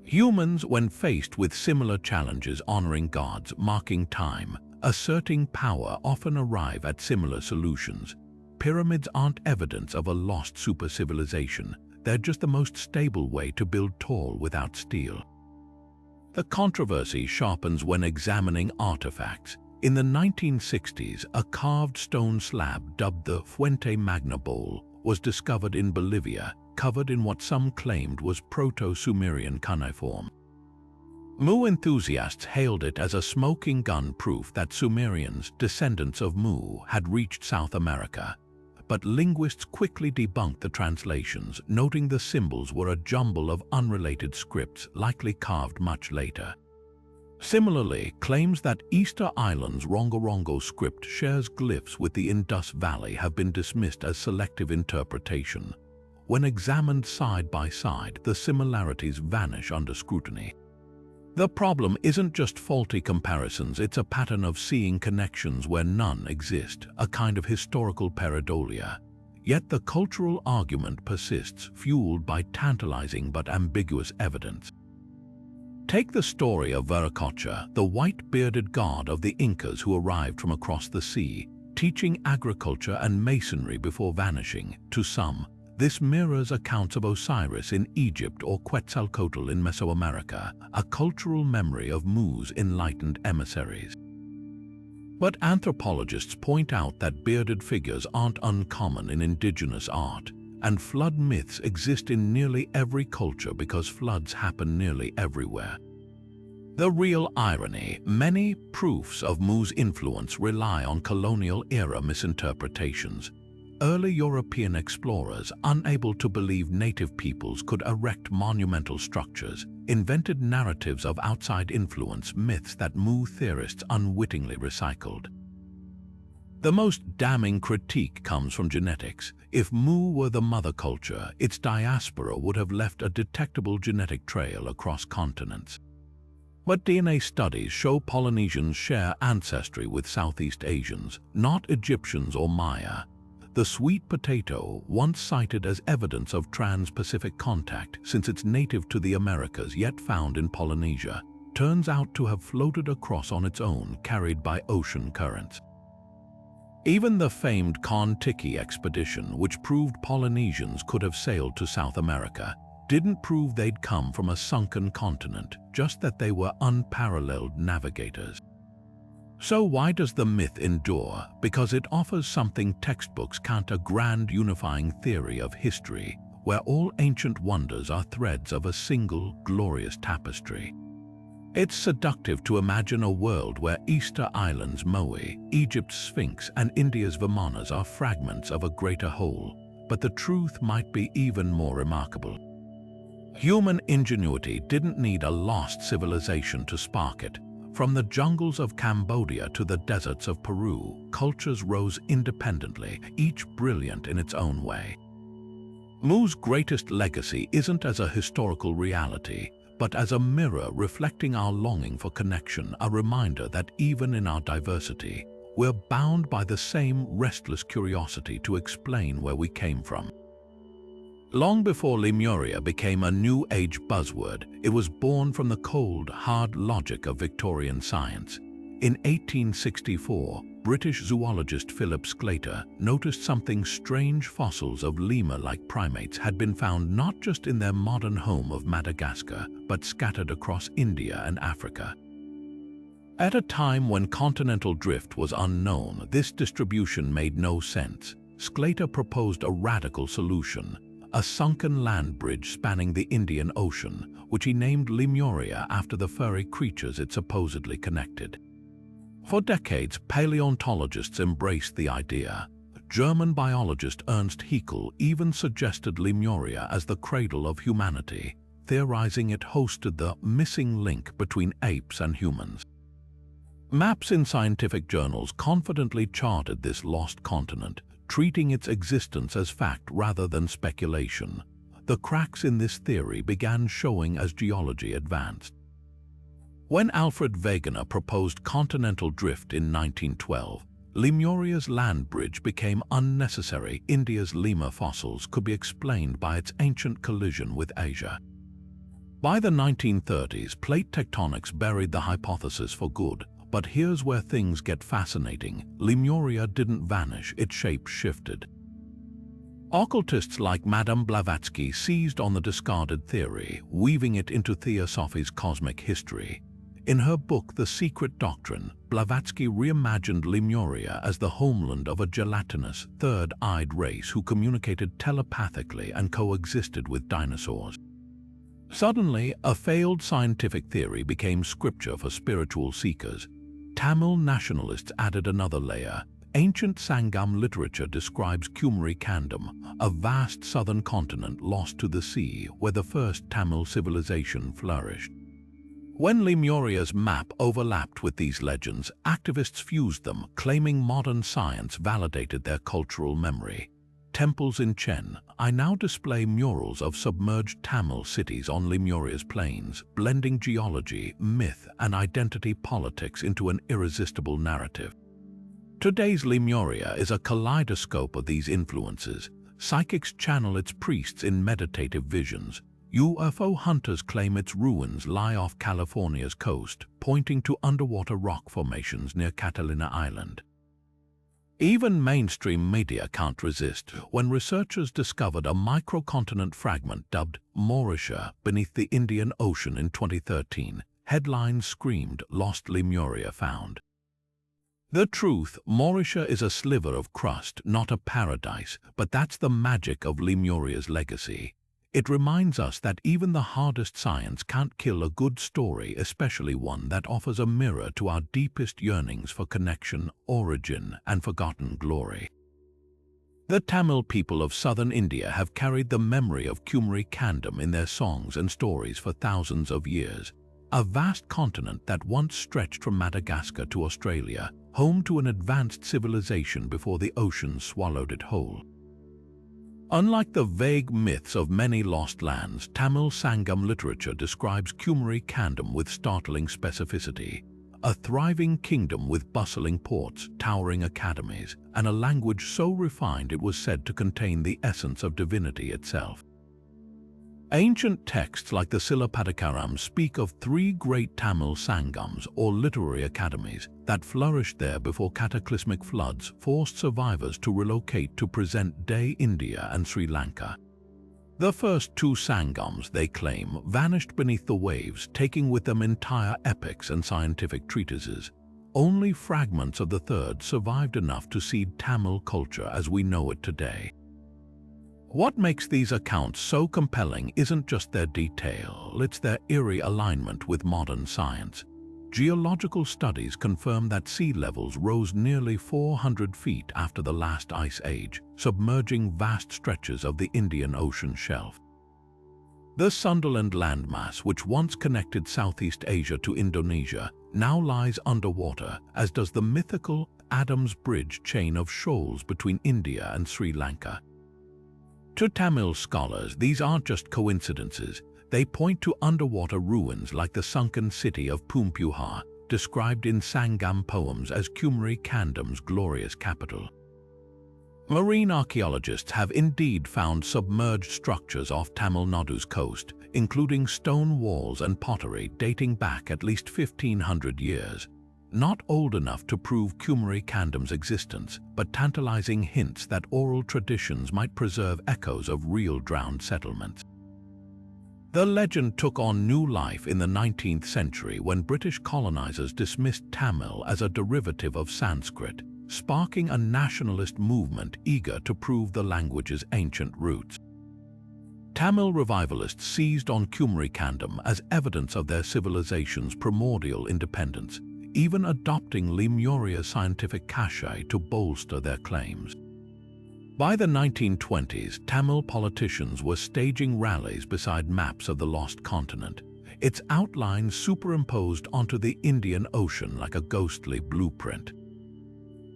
Humans, when faced with similar challenges, honoring gods, marking time, asserting power, often arrive at similar solutions. Pyramids aren't evidence of a lost super-civilization. They're just the most stable way to build tall without steel. The controversy sharpens when examining artifacts. In the 1960s, a carved stone slab dubbed the Fuente Magna Bowl was discovered in Bolivia, covered in what some claimed was Proto-Sumerian cuneiform. Mu enthusiasts hailed it as a smoking gun, proof that Sumerians, descendants of Mu, had reached South America. But linguists quickly debunked the translations, noting the symbols were a jumble of unrelated scripts, likely carved much later. Similarly, claims that Easter Island's Rongorongo script shares glyphs with the Indus Valley have been dismissed as selective interpretation. When examined side by side, the similarities vanish under scrutiny. The problem isn't just faulty comparisons, it's a pattern of seeing connections where none exist, a kind of historical pareidolia. Yet the cultural argument persists, fueled by tantalizing but ambiguous evidence. Take the story of Viracocha, the white-bearded god of the Incas who arrived from across the sea, teaching agriculture and masonry before vanishing. To some, this mirrors accounts of Osiris in Egypt or Quetzalcoatl in Mesoamerica, a cultural memory of Mu's enlightened emissaries. But anthropologists point out that bearded figures aren't uncommon in indigenous art, and flood myths exist in nearly every culture because floods happen nearly everywhere. The real irony: many proofs of Mu's influence rely on colonial-era misinterpretations. Early European explorers, unable to believe native peoples could erect monumental structures, invented narratives of outside influence, myths that Mu theorists unwittingly recycled. The most damning critique comes from genetics. If Mu were the mother culture, its diaspora would have left a detectable genetic trail across continents. But DNA studies show Polynesians share ancestry with Southeast Asians, not Egyptians or Maya. The sweet potato, once cited as evidence of trans-Pacific contact since it's native to the Americas yet found in Polynesia, turns out to have floated across on its own, carried by ocean currents. Even the famed Kon-Tiki expedition, which proved Polynesians could have sailed to South America, didn't prove they'd come from a sunken continent, just that they were unparalleled navigators. So why does the myth endure? Because it offers something textbooks can't: a grand unifying theory of history, where all ancient wonders are threads of a single, glorious tapestry. It's seductive to imagine a world where Easter Island's Moe, Egypt's Sphinx, and India's Vimanas are fragments of a greater whole. But the truth might be even more remarkable. Human ingenuity didn't need a lost civilization to spark it. From the jungles of Cambodia to the deserts of Peru, cultures rose independently, each brilliant in its own way. Mu's greatest legacy isn't as a historical reality, but as a mirror reflecting our longing for connection, a reminder that even in our diversity, we're bound by the same restless curiosity to explain where we came from. Long before Lemuria became a New Age buzzword, it was born from the cold, hard logic of Victorian science. In 1864, British zoologist Philip Sclater noticed something strange: fossils of lemur-like primates had been found not just in their modern home of Madagascar, but scattered across India and Africa. At a time when continental drift was unknown, this distribution made no sense. Sclater proposed a radical solution: a sunken land bridge spanning the Indian Ocean, which he named Lemuria after the furry creatures it supposedly connected. For decades, paleontologists embraced the idea. German biologist Ernst Haeckel even suggested Lemuria as the cradle of humanity, theorizing it hosted the missing link between apes and humans. Maps in scientific journals confidently charted this lost continent, treating its existence as fact rather than speculation. The cracks in this theory began showing as geology advanced. When Alfred Wegener proposed continental drift in 1912, Lemuria's land bridge became unnecessary. India's lemur fossils could be explained by its ancient collision with Asia. By the 1930s, plate tectonics buried the hypothesis for good. But here's where things get fascinating. Lemuria didn't vanish, its shape shifted. Occultists like Madame Blavatsky seized on the discarded theory, weaving it into Theosophy's cosmic history. In her book The Secret Doctrine, Blavatsky reimagined Lemuria as the homeland of a gelatinous, third-eyed race who communicated telepathically and coexisted with dinosaurs. Suddenly, a failed scientific theory became scripture for spiritual seekers. Tamil nationalists added another layer. Ancient Sangam literature describes Kumari Kandam, a vast southern continent lost to the sea where the first Tamil civilization flourished. When Lemuria's map overlapped with these legends, activists fused them, claiming modern science validated their cultural memory. Temples in Chen, I now display murals of submerged Tamil cities on Lemuria's plains, blending geology, myth, and identity politics into an irresistible narrative. Today's Lemuria is a kaleidoscope of these influences. Psychics channel its priests in meditative visions. UFO hunters claim its ruins lie off California's coast, pointing to underwater rock formations near Catalina Island. Even mainstream media can't resist when researchers discovered a microcontinent fragment dubbed Mauritius beneath the Indian Ocean in 2013. Headlines screamed, "Lost Lemuria found." The truth, Mauritius is a sliver of crust, not a paradise, but that's the magic of Lemuria's legacy. It reminds us that even the hardest science can't kill a good story, especially one that offers a mirror to our deepest yearnings for connection, origin, and forgotten glory. The Tamil people of southern India have carried the memory of Kumari Kandam in their songs and stories for thousands of years. A vast continent that once stretched from Madagascar to Australia, home to an advanced civilization before the ocean swallowed it whole. Unlike the vague myths of many lost lands, Tamil Sangam literature describes Kumari Kandam with startling specificity. A thriving kingdom with bustling ports, towering academies, and a language so refined it was said to contain the essence of divinity itself. Ancient texts like the Silapadikaram speak of three great Tamil Sangams, or literary academies, that flourished there before cataclysmic floods forced survivors to relocate to present-day India and Sri Lanka. The first two Sangams, they claim, vanished beneath the waves, taking with them entire epics and scientific treatises. Only fragments of the third survived enough to seed Tamil culture as we know it today. What makes these accounts so compelling isn't just their detail, it's their eerie alignment with modern science. Geological studies confirm that sea levels rose nearly 400 feet after the last ice age, submerging vast stretches of the Indian Ocean shelf. The Sunderland landmass, which once connected Southeast Asia to Indonesia, now lies underwater, as does the mythical Adam's Bridge chain of shoals between India and Sri Lanka. To Tamil scholars, these aren't just coincidences. They point to underwater ruins like the sunken city of Pumpuhar, described in Sangam poems as Kumari Kandam's glorious capital. Marine archaeologists have indeed found submerged structures off Tamil Nadu's coast, including stone walls and pottery dating back at least 1,500 years. Not old enough to prove Kumari Kandam's existence, but tantalizing hints that oral traditions might preserve echoes of real drowned settlements. The legend took on new life in the 19th century when British colonizers dismissed Tamil as a derivative of Sanskrit, sparking a nationalist movement eager to prove the language's ancient roots. Tamil revivalists seized on Kumarikandam as evidence of their civilization's primordial independence, even adopting Lemuria's scientific cachet to bolster their claims. By the 1920s, Tamil politicians were staging rallies beside maps of the lost continent, its outlines superimposed onto the Indian Ocean like a ghostly blueprint.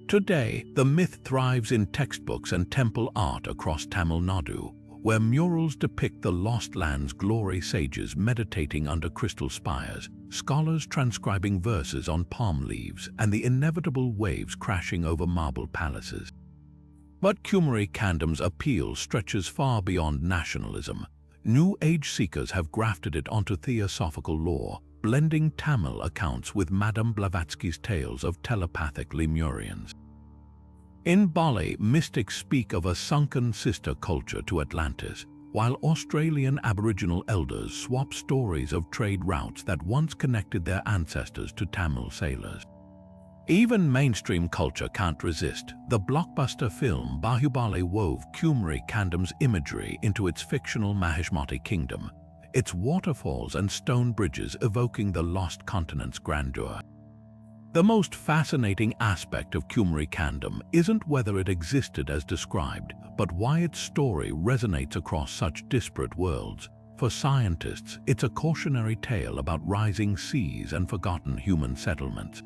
Today, the myth thrives in textbooks and temple art across Tamil Nadu, where murals depict the lost land's glory sages meditating under crystal spires, scholars transcribing verses on palm leaves, and the inevitable waves crashing over marble palaces. But Kumarikandam's appeal stretches far beyond nationalism. New Age seekers have grafted it onto theosophical lore, blending Tamil accounts with Madame Blavatsky's tales of telepathic Lemurians. In Bali, mystics speak of a sunken sister culture to Atlantis, while Australian Aboriginal elders swap stories of trade routes that once connected their ancestors to Tamil sailors. Even mainstream culture can't resist. The blockbuster film Bahubali wove Kumarikandam's imagery into its fictional Mahishmati kingdom, its waterfalls and stone bridges evoking the lost continent's grandeur. The most fascinating aspect of Kumarikandam isn't whether it existed as described, but why its story resonates across such disparate worlds. For scientists, it's a cautionary tale about rising seas and forgotten human settlements.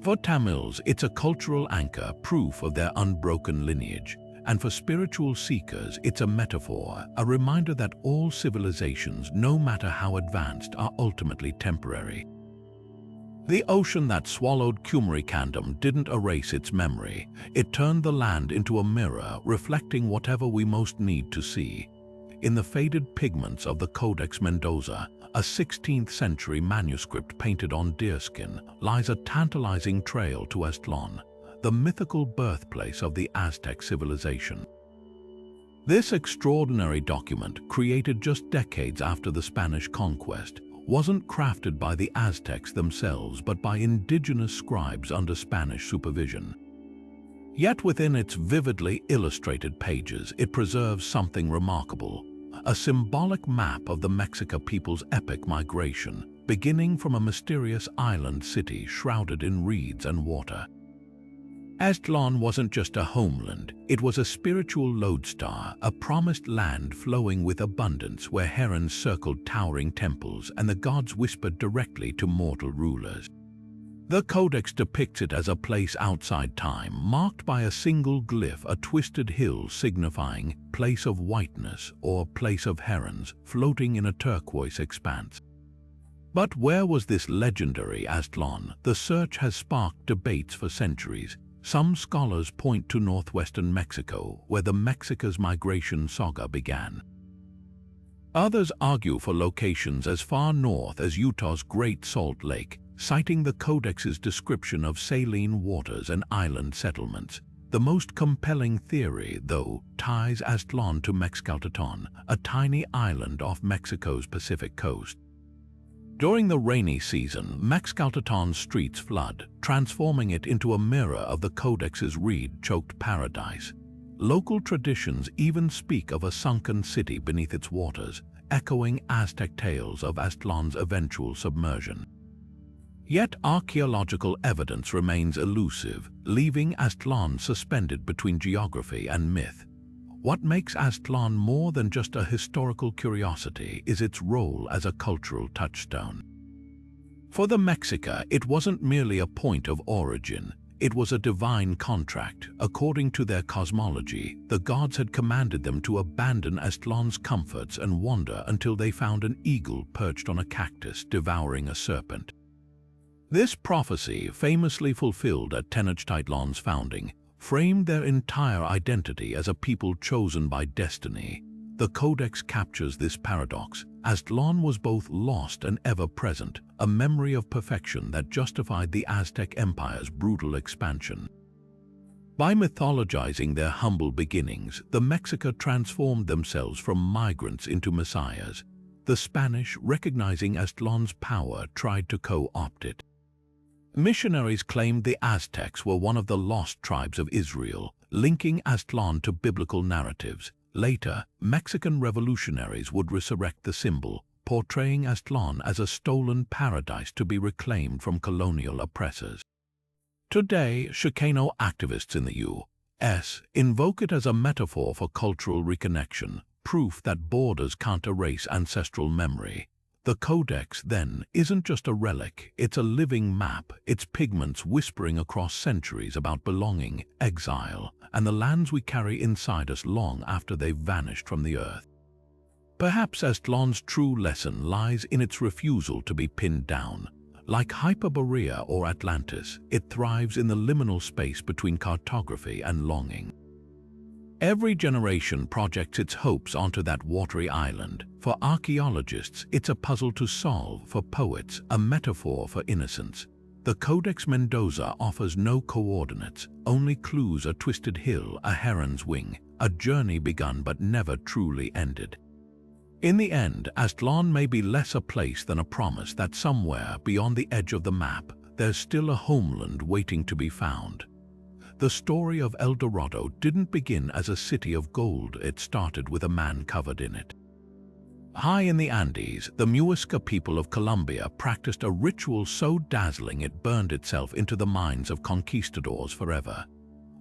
For Tamils, it's a cultural anchor, proof of their unbroken lineage. And for spiritual seekers, it's a metaphor, a reminder that all civilizations, no matter how advanced, are ultimately temporary. The ocean that swallowed Kumarikandam didn't erase its memory. It turned the land into a mirror, reflecting whatever we most need to see. In the faded pigments of the Codex Mendoza, a 16th century manuscript painted on deerskin, lies a tantalizing trail to Aztlan, the mythical birthplace of the Aztec civilization. This extraordinary document, created just decades after the Spanish conquest, wasn't crafted by the Aztecs themselves but by indigenous scribes under Spanish supervision. Yet within its vividly illustrated pages, it preserves something remarkable, a symbolic map of the Mexica people's epic migration, beginning from a mysterious island city shrouded in reeds and water. Aztlan wasn't just a homeland, it was a spiritual lodestar, a promised land flowing with abundance where herons circled towering temples and the gods whispered directly to mortal rulers. The Codex depicts it as a place outside time, marked by a single glyph, a twisted hill signifying place of whiteness or place of herons, floating in a turquoise expanse. But where was this legendary Aztlan? The search has sparked debates for centuries. Some scholars point to northwestern Mexico, where the Mexica's migration saga began. Others argue for locations as far north as Utah's Great Salt Lake, citing the Codex's description of saline waters and island settlements. The most compelling theory, though, ties Aztlan to Mexcalteton, a tiny island off Mexico's Pacific coast. During the rainy season, Mexcalteton's streets flood, transforming it into a mirror of the Codex's reed-choked paradise. Local traditions even speak of a sunken city beneath its waters, echoing Aztec tales of Aztlan's eventual submersion. Yet archaeological evidence remains elusive, leaving Aztlan suspended between geography and myth. What makes Aztlan more than just a historical curiosity is its role as a cultural touchstone. For the Mexica, it wasn't merely a point of origin, it was a divine contract. According to their cosmology, the gods had commanded them to abandon Aztlan's comforts and wander until they found an eagle perched on a cactus devouring a serpent. This prophecy, famously fulfilled at Tenochtitlan's founding, framed their entire identity as a people chosen by destiny. The Codex captures this paradox. Aztlan was both lost and ever-present, a memory of perfection that justified the Aztec Empire's brutal expansion. By mythologizing their humble beginnings, the Mexica transformed themselves from migrants into messiahs. The Spanish, recognizing Aztlan's power, tried to co-opt it. Missionaries claimed the Aztecs were one of the lost tribes of Israel, linking Aztlan to biblical narratives. Later, Mexican revolutionaries would resurrect the symbol, portraying Aztlan as a stolen paradise to be reclaimed from colonial oppressors. Today, Chicano activists in the U.S. invoke it as a metaphor for cultural reconnection, proof that borders can't erase ancestral memory. The Codex, then, isn't just a relic, it's a living map, its pigments whispering across centuries about belonging, exile, and the lands we carry inside us long after they've vanished from the earth. Perhaps Aztlan's true lesson lies in its refusal to be pinned down. Like Hyperborea or Atlantis, it thrives in the liminal space between cartography and longing. Every generation projects its hopes onto that watery island. For archaeologists, it's a puzzle to solve. For poets, a metaphor for innocence. The Codex Mendoza offers no coordinates, only clues: a twisted hill, a heron's wing, a journey begun but never truly ended. In the end, Aztlan may be less a place than a promise that somewhere beyond the edge of the map, there's still a homeland waiting to be found. The story of El Dorado didn't begin as a city of gold, it started with a man covered in it. High in the Andes, the Muisca people of Colombia practiced a ritual so dazzling it burned itself into the minds of conquistadors forever.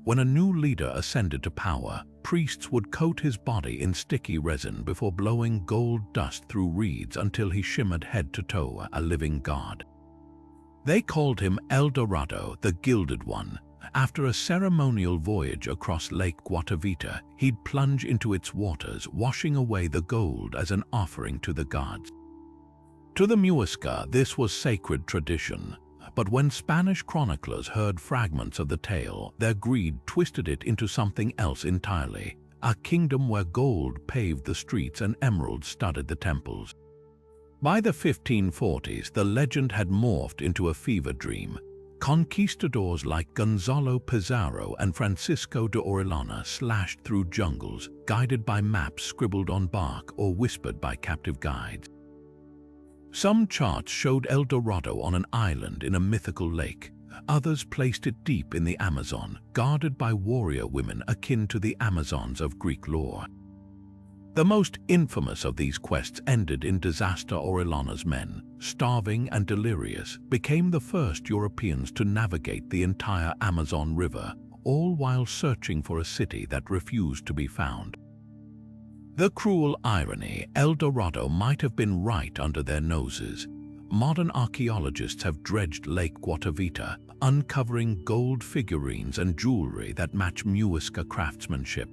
When a new leader ascended to power, priests would coat his body in sticky resin before blowing gold dust through reeds until he shimmered head to toe, a living god. They called him El Dorado, the Gilded One. After a ceremonial voyage across Lake Guatavita, he'd plunge into its waters, washing away the gold as an offering to the gods. To the Muisca, this was sacred tradition. But when Spanish chroniclers heard fragments of the tale, their greed twisted it into something else entirely, a kingdom where gold paved the streets and emeralds studded the temples. By the 1540s, the legend had morphed into a fever dream. Conquistadors like Gonzalo Pizarro and Francisco de Orellana slashed through jungles, guided by maps scribbled on bark or whispered by captive guides. Some charts showed El Dorado on an island in a mythical lake. Others placed it deep in the Amazon, guarded by warrior women akin to the Amazons of Greek lore. The most infamous of these quests ended in disaster. Orellana's men, starving and delirious, became the first Europeans to navigate the entire Amazon River, all while searching for a city that refused to be found. The cruel irony: El Dorado might have been right under their noses. Modern archaeologists have dredged Lake Guatavita, uncovering gold figurines and jewelry that match Muisca craftsmanship.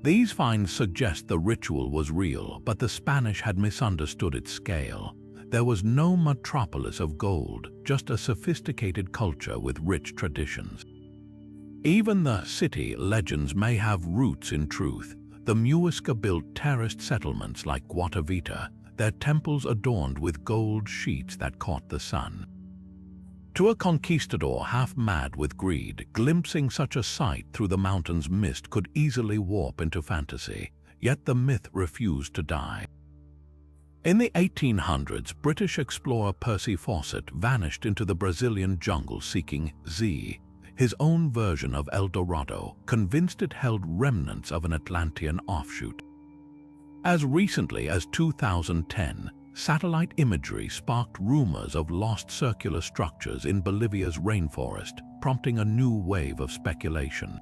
These finds suggest the ritual was real, but the Spanish had misunderstood its scale. There was no metropolis of gold, just a sophisticated culture with rich traditions. Even the city legends may have roots in truth. The Muisca built terraced settlements like Guatavita, their temples adorned with gold sheets that caught the sun. To a conquistador half mad with greed, glimpsing such a sight through the mountain's mist could easily warp into fantasy, yet the myth refused to die. In the 1800s, British explorer Percy Fawcett vanished into the Brazilian jungle seeking his own version of El Dorado, convinced it held remnants of an Atlantean offshoot. As recently as 2010, satellite imagery sparked rumors of lost circular structures in Bolivia's rainforest, prompting a new wave of speculation.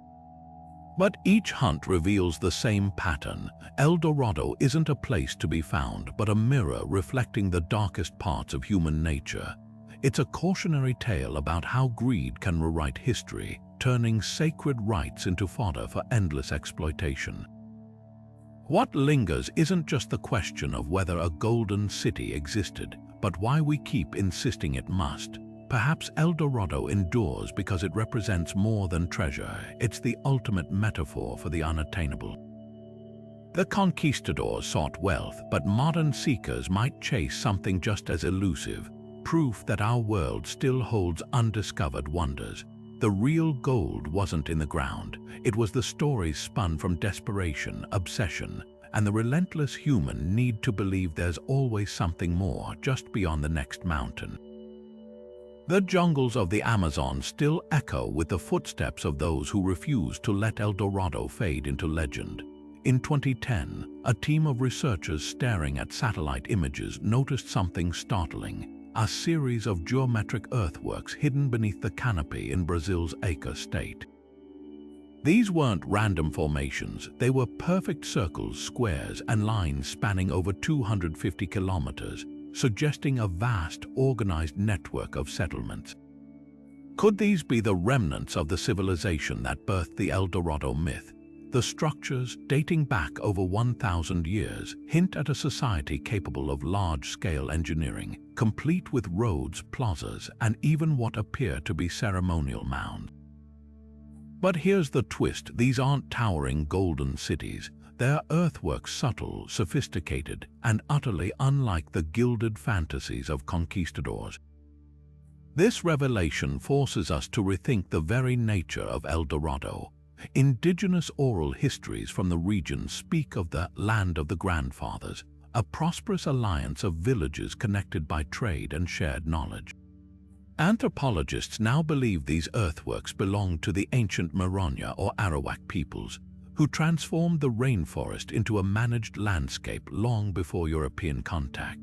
But each hunt reveals the same pattern. El Dorado isn't a place to be found, but a mirror reflecting the darkest parts of human nature. It's a cautionary tale about how greed can rewrite history, turning sacred rites into fodder for endless exploitation. What lingers isn't just the question of whether a golden city existed, but why we keep insisting it must. Perhaps El Dorado endures because it represents more than treasure. It's the ultimate metaphor for the unattainable. The conquistadors sought wealth, but modern seekers might chase something just as elusive, proof that our world still holds undiscovered wonders. The real gold wasn't in the ground. It was the stories spun from desperation, obsession, and the relentless human need to believe there's always something more just beyond the next mountain. The jungles of the Amazon still echo with the footsteps of those who refused to let El Dorado fade into legend. In 2010, a team of researchers staring at satellite images noticed something startling: a series of geometric earthworks hidden beneath the canopy in Brazil's Acre state. These weren't random formations, they were perfect circles, squares, and lines spanning over 250 kilometers, suggesting a vast, organized network of settlements. Could these be the remnants of the civilization that birthed the El Dorado myth? The structures, dating back over 1,000 years, hint at a society capable of large-scale engineering, complete with roads, plazas, and even what appear to be ceremonial mounds. But here's the twist: these aren't towering golden cities. They're earthworks, subtle, sophisticated, and utterly unlike the gilded fantasies of conquistadors. This revelation forces us to rethink the very nature of El Dorado. Indigenous oral histories from the region speak of the land of the grandfathers, a prosperous alliance of villages connected by trade and shared knowledge. Anthropologists now believe these earthworks belonged to the ancient Maronya or Arawak peoples, who transformed the rainforest into a managed landscape long before European contact.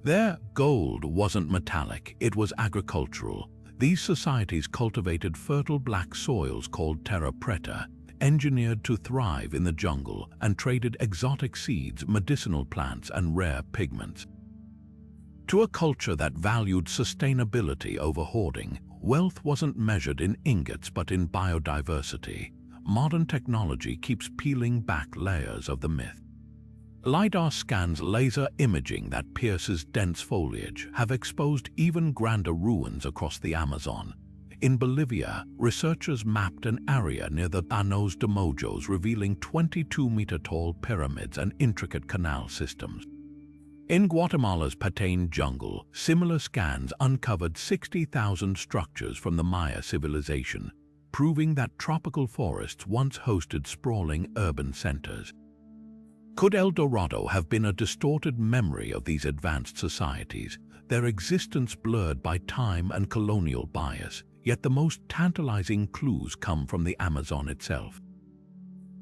Their gold wasn't metallic, it was agricultural. These societies cultivated fertile black soils called terra preta, engineered to thrive in the jungle, and traded exotic seeds, medicinal plants, and rare pigments. To a culture that valued sustainability over hoarding, wealth wasn't measured in ingots but in biodiversity. Modern technology keeps peeling back layers of the myth. LiDAR scans, laser imaging that pierces dense foliage, have exposed even grander ruins across the Amazon. In Bolivia, researchers mapped an area near the Llanos de Mojos, revealing 22-meter-tall pyramids and intricate canal systems. In Guatemala's Patane jungle, similar scans uncovered 60,000 structures from the Maya civilization, proving that tropical forests once hosted sprawling urban centers. Could El Dorado have been a distorted memory of these advanced societies, their existence blurred by time and colonial bias? Yet the most tantalizing clues come from the Amazon itself.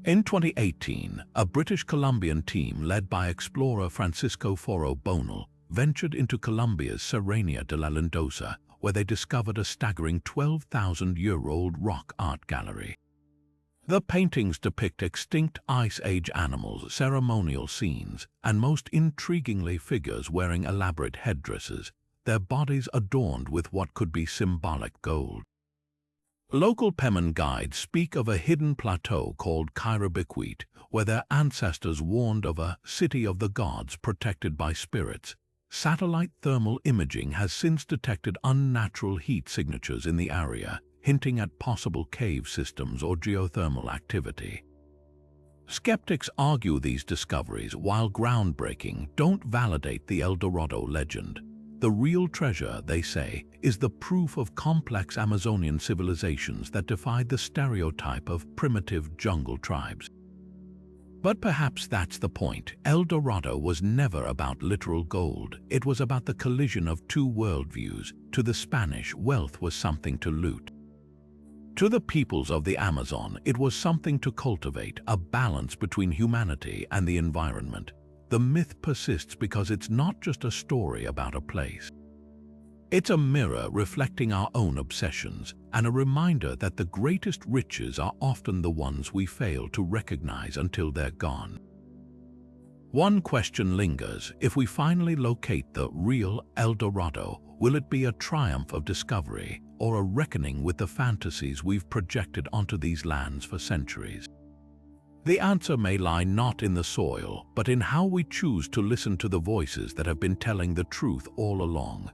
In 2018, a British Columbian team led by explorer Francisco Foro Bonal ventured into Colombia's Serranía de la Mendoza, where they discovered a staggering 12,000-year-old rock art gallery. The paintings depict extinct Ice Age animals, ceremonial scenes, and most intriguingly figures wearing elaborate headdresses, their bodies adorned with what could be symbolic gold. Local Peman guides speak of a hidden plateau called Kyribiquit, where their ancestors warned of a city of the gods protected by spirits. Satellite thermal imaging has since detected unnatural heat signatures in the area, hinting at possible cave systems or geothermal activity. Skeptics argue these discoveries, while groundbreaking, don't validate the El Dorado legend. The real treasure, they say, is the proof of complex Amazonian civilizations that defied the stereotype of primitive jungle tribes. But perhaps that's the point. El Dorado was never about literal gold. It was about the collision of two worldviews. To the Spanish, wealth was something to loot. To the peoples of the Amazon, it was something to cultivate, a balance between humanity and the environment. The myth persists because it's not just a story about a place. It's a mirror reflecting our own obsessions, and a reminder that the greatest riches are often the ones we fail to recognize until they're gone. One question lingers: if we finally locate the real El Dorado, will it be a triumph of discovery or a reckoning with the fantasies we've projected onto these lands for centuries? The answer may lie not in the soil, but in how we choose to listen to the voices that have been telling the truth all along.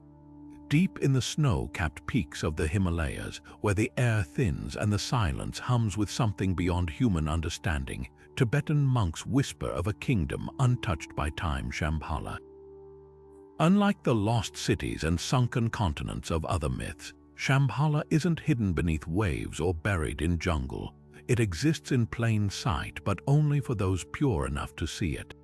Deep in the snow-capped peaks of the Himalayas, where the air thins and the silence hums with something beyond human understanding, Tibetan monks whisper of a kingdom untouched by time, Shambhala. Unlike the lost cities and sunken continents of other myths, Shambhala isn't hidden beneath waves or buried in jungle. It exists in plain sight, but only for those pure enough to see it.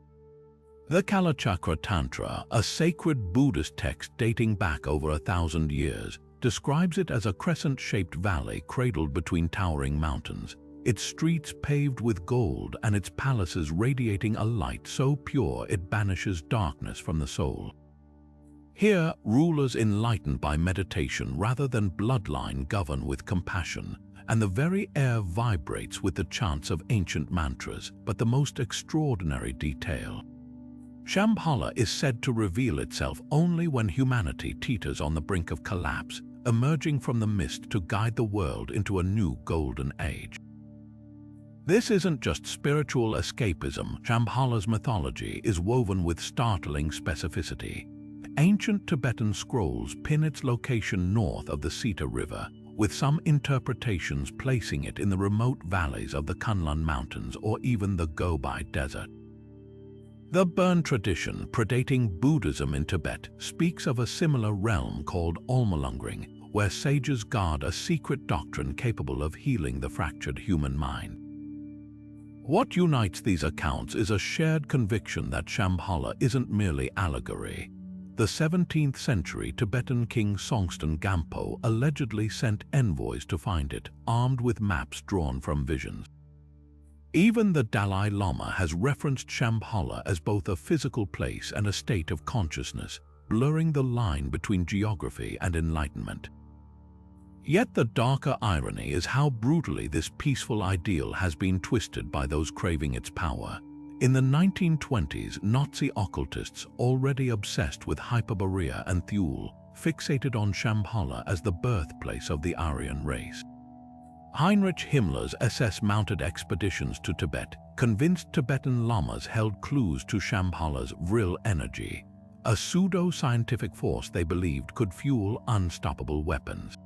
The Kalachakra Tantra, a sacred Buddhist text dating back over 1,000 years, describes it as a crescent-shaped valley cradled between towering mountains. its streets paved with gold and its palaces radiating a light so pure it banishes darkness from the soul. Here, rulers enlightened by meditation rather than bloodline govern with compassion, and the very air vibrates with the chants of ancient mantras. But the most extraordinary detail: Shambhala is said to reveal itself only when humanity teeters on the brink of collapse, emerging from the mist to guide the world into a new golden age. This isn't just spiritual escapism. Shambhala's mythology is woven with startling specificity. Ancient Tibetan scrolls pin its location north of the Sita River, with some interpretations placing it in the remote valleys of the Kunlun Mountains or even the Gobi Desert. The Burn tradition, predating Buddhism in Tibet, speaks of a similar realm called Olmalungring, where sages guard a secret doctrine capable of healing the fractured human mind. What unites these accounts is a shared conviction that Shambhala isn't merely allegory. The 17th century Tibetan king Songtsen Gampo allegedly sent envoys to find it, armed with maps drawn from visions. Even the Dalai Lama has referenced Shambhala as both a physical place and a state of consciousness, blurring the line between geography and enlightenment. Yet the darker irony is how brutally this peaceful ideal has been twisted by those craving its power. In the 1920s, Nazi occultists, already obsessed with Hyperborea and Thule, fixated on Shambhala as the birthplace of the Aryan race. Heinrich Himmler's SS-mounted expeditions to Tibet convinced Tibetan lamas held clues to Shambhala's vril energy, a pseudo-scientific force they believed could fuel unstoppable weapons.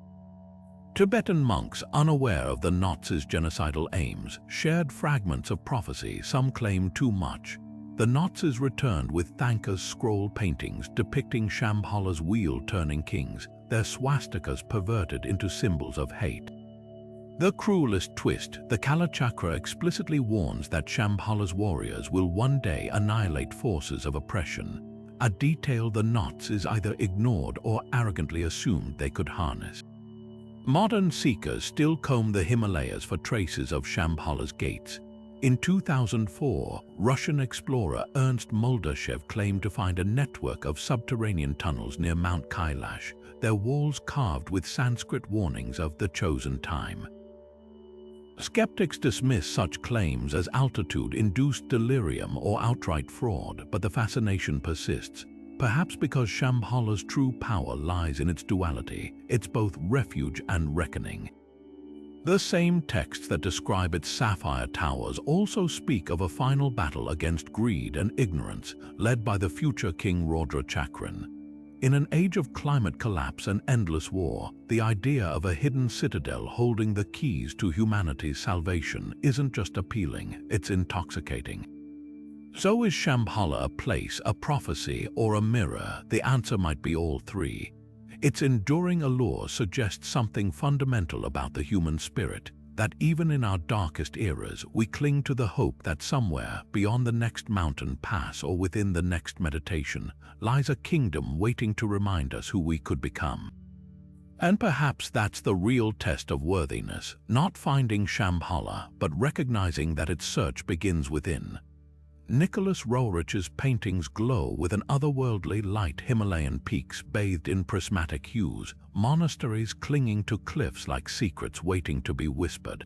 Tibetan monks, unaware of the Nazis' genocidal aims, shared fragments of prophecy some claimed too much. The Nazis returned with Thanka's scroll paintings depicting Shambhala's wheel-turning kings, their swastikas perverted into symbols of hate. The cruelest twist, the Kalachakra explicitly warns that Shambhala's warriors will one day annihilate forces of oppression, a detail the Nazis either ignored or arrogantly assumed they could harness. Modern seekers still comb the Himalayas for traces of Shambhala's gates. In 2004, Russian explorer Ernst Moldashev claimed to find a network of subterranean tunnels near Mount Kailash, their walls carved with Sanskrit warnings of the chosen time. Skeptics dismiss such claims as altitude-induced delirium or outright fraud, but the fascination persists. Perhaps because Shambhala's true power lies in its duality, it's both refuge and reckoning. The same texts that describe its sapphire towers also speak of a final battle against greed and ignorance, led by the future king Rodra Chakran. In an age of climate collapse and endless war, the idea of a hidden citadel holding the keys to humanity's salvation isn't just appealing, it's intoxicating. So is Shambhala a place, a prophecy, or a mirror? The answer might be all three. Its enduring allure suggests something fundamental about the human spirit, that even in our darkest eras, we cling to the hope that somewhere, beyond the next mountain pass or within the next meditation, lies a kingdom waiting to remind us who we could become. And perhaps that's the real test of worthiness, not finding Shambhala, but recognizing that its search begins within. Nicholas Roerich's paintings glow with an otherworldly light, Himalayan peaks bathed in prismatic hues, monasteries clinging to cliffs like secrets waiting to be whispered.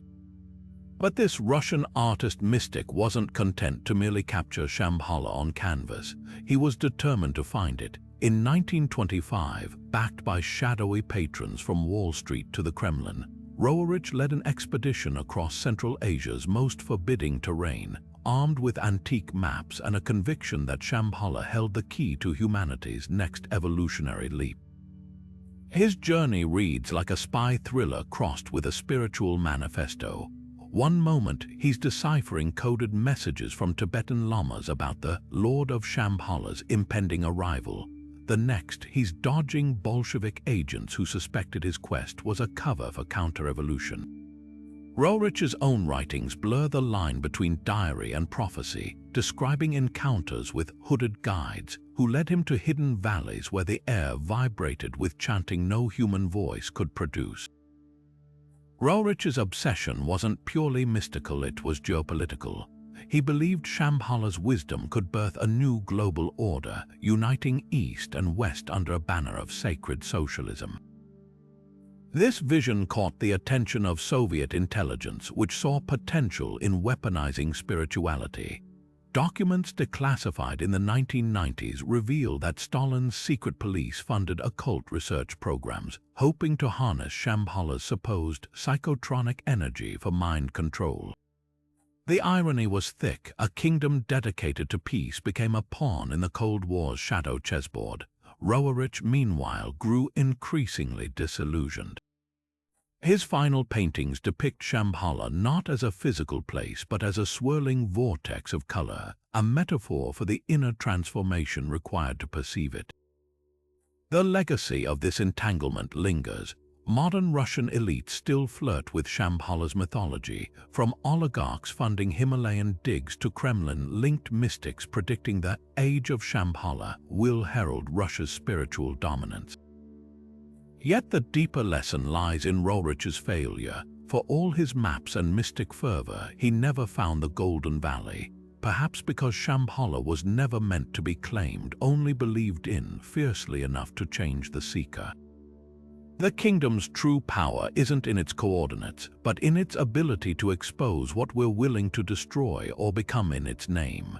But this Russian artist-mystic wasn't content to merely capture Shambhala on canvas. He was determined to find it. In 1925, backed by shadowy patrons from Wall Street to the Kremlin, Roerich led an expedition across Central Asia's most forbidding terrain, armed with antique maps and a conviction that Shambhala held the key to humanity's next evolutionary leap. His journey reads like a spy thriller crossed with a spiritual manifesto. One moment, he's deciphering coded messages from Tibetan lamas about the Lord of Shambhala's impending arrival. The next, he's dodging Bolshevik agents who suspected his quest was a cover for counter-evolution. Roerich's own writings blur the line between diary and prophecy, describing encounters with hooded guides who led him to hidden valleys where the air vibrated with chanting no human voice could produce. Rorich's obsession wasn't purely mystical, it was geopolitical. He believed Shambhala's wisdom could birth a new global order, uniting East and West under a banner of sacred socialism. This vision caught the attention of Soviet intelligence, which saw potential in weaponizing spirituality. Documents declassified in the 1990s reveal that Stalin's secret police funded occult research programs, hoping to harness Shambhala's supposed psychotronic energy for mind control. The irony was thick. A kingdom dedicated to peace became a pawn in the Cold War's shadow chessboard. Roerich, meanwhile, grew increasingly disillusioned. His final paintings depict Shambhala not as a physical place but as a swirling vortex of color, a metaphor for the inner transformation required to perceive it. The legacy of this entanglement lingers. Modern Russian elites still flirt with Shambhala's mythology, from oligarchs funding Himalayan digs to Kremlin-linked mystics predicting the age of Shambhala will herald Russia's spiritual dominance. Yet the deeper lesson lies in Rorich's failure. For all his maps and mystic fervor, he never found the Golden Valley, perhaps because Shambhala was never meant to be claimed, only believed in fiercely enough to change the seeker. The kingdom's true power isn't in its coordinates, but in its ability to expose what we're willing to destroy or become in its name.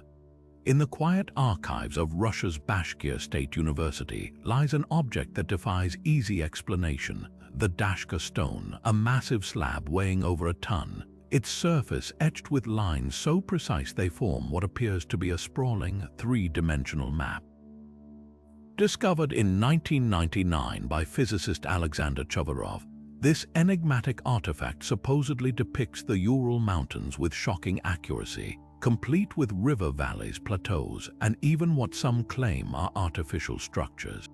In the quiet archives of Russia's Bashkir State University lies an object that defies easy explanation: the Dashka stone, a massive slab weighing over a ton, its surface etched with lines so precise they form what appears to be a sprawling, three-dimensional map. Discovered in 1999 by physicist Alexander Chovarov, this enigmatic artifact supposedly depicts the Ural Mountains with shocking accuracy, complete with river valleys, plateaus, and even what some claim are artificial structures.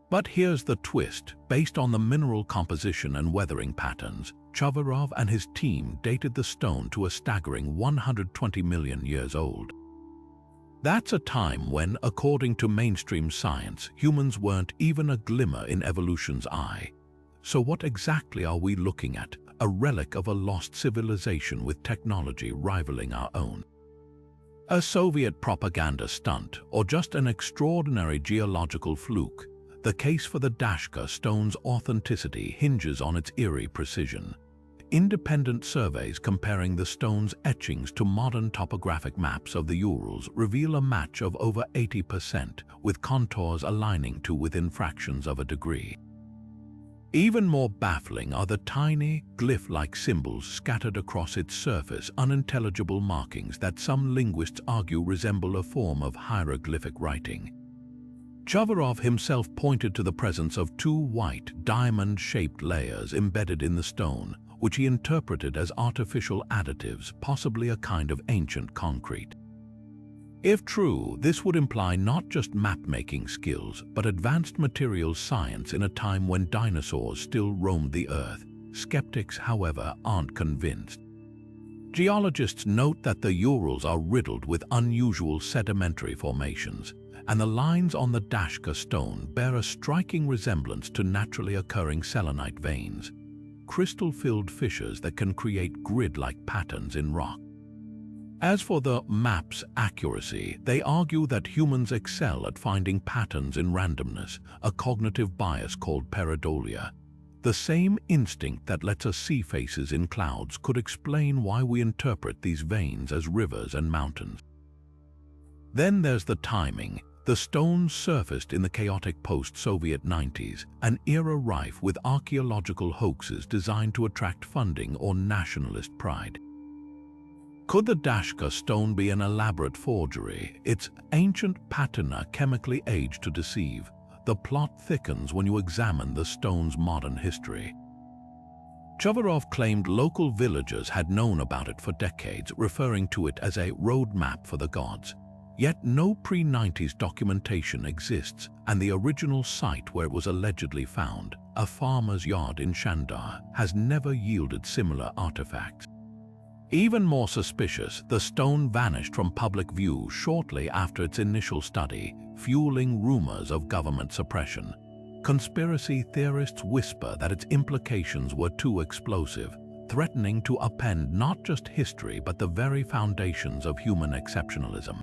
But here's the twist. Based on the mineral composition and weathering patterns, Chovarov and his team dated the stone to a staggering 120 million years old. That's a time when, according to mainstream science, humans weren't even a glimmer in evolution's eye. So what exactly are we looking at? A relic of a lost civilization with technology rivaling our own? A Soviet propaganda stunt, or just an extraordinary geological fluke? The case for the Dashka stone's authenticity hinges on its eerie precision. Independent surveys comparing the stone's etchings to modern topographic maps of the Urals reveal a match of over 80%, with contours aligning to within fractions of a degree. Even more baffling are the tiny, glyph-like symbols scattered across its surface, unintelligible markings that some linguists argue resemble a form of hieroglyphic writing. Chovarov himself pointed to the presence of two white, diamond-shaped layers embedded in the stone, which he interpreted as artificial additives, possibly a kind of ancient concrete. If true, this would imply not just map-making skills, but advanced materials science in a time when dinosaurs still roamed the Earth. Skeptics, however, aren't convinced. Geologists note that the Urals are riddled with unusual sedimentary formations, and the lines on the Dashka stone bear a striking resemblance to naturally occurring selenite veins, crystal-filled fissures that can create grid-like patterns in rock. As for the map's accuracy, they argue that humans excel at finding patterns in randomness, a cognitive bias called pareidolia. The same instinct that lets us see faces in clouds could explain why we interpret these veins as rivers and mountains. Then there's the timing. The stone surfaced in the chaotic post-Soviet 90s, an era rife with archaeological hoaxes designed to attract funding or nationalist pride. Could the Dashka stone be an elaborate forgery, its ancient patina chemically aged to deceive? The plot thickens when you examine the stone's modern history. Chovarov claimed local villagers had known about it for decades, referring to it as a roadmap for the gods. Yet no pre-90s documentation exists, and the original site where it was allegedly found, a farmer's yard in Shandar, has never yielded similar artifacts. Even more suspicious, the stone vanished from public view shortly after its initial study, fueling rumors of government suppression. conspiracy theorists whisper that its implications were too explosive, threatening to upend not just history but the very foundations of human exceptionalism.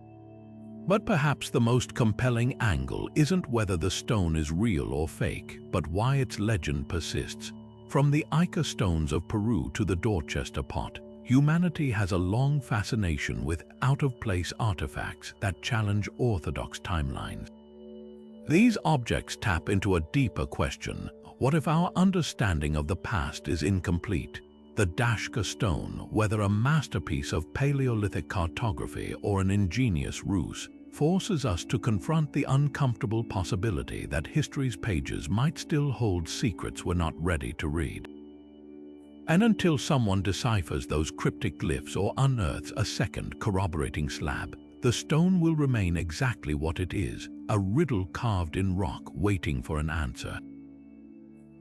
But perhaps the most compelling angle isn't whether the stone is real or fake, but why its legend persists. From the Ica stones of Peru to the Dorchester pot, humanity has a long fascination with out-of-place artifacts that challenge orthodox timelines. These objects tap into a deeper question: what if our understanding of the past is incomplete? The Dashka stone, whether a masterpiece of Paleolithic cartography or an ingenious ruse, forces us to confront the uncomfortable possibility that history's pages might still hold secrets we're not ready to read. And until someone deciphers those cryptic glyphs or unearths a second corroborating slab, the stone will remain exactly what it is, a riddle carved in rock waiting for an answer.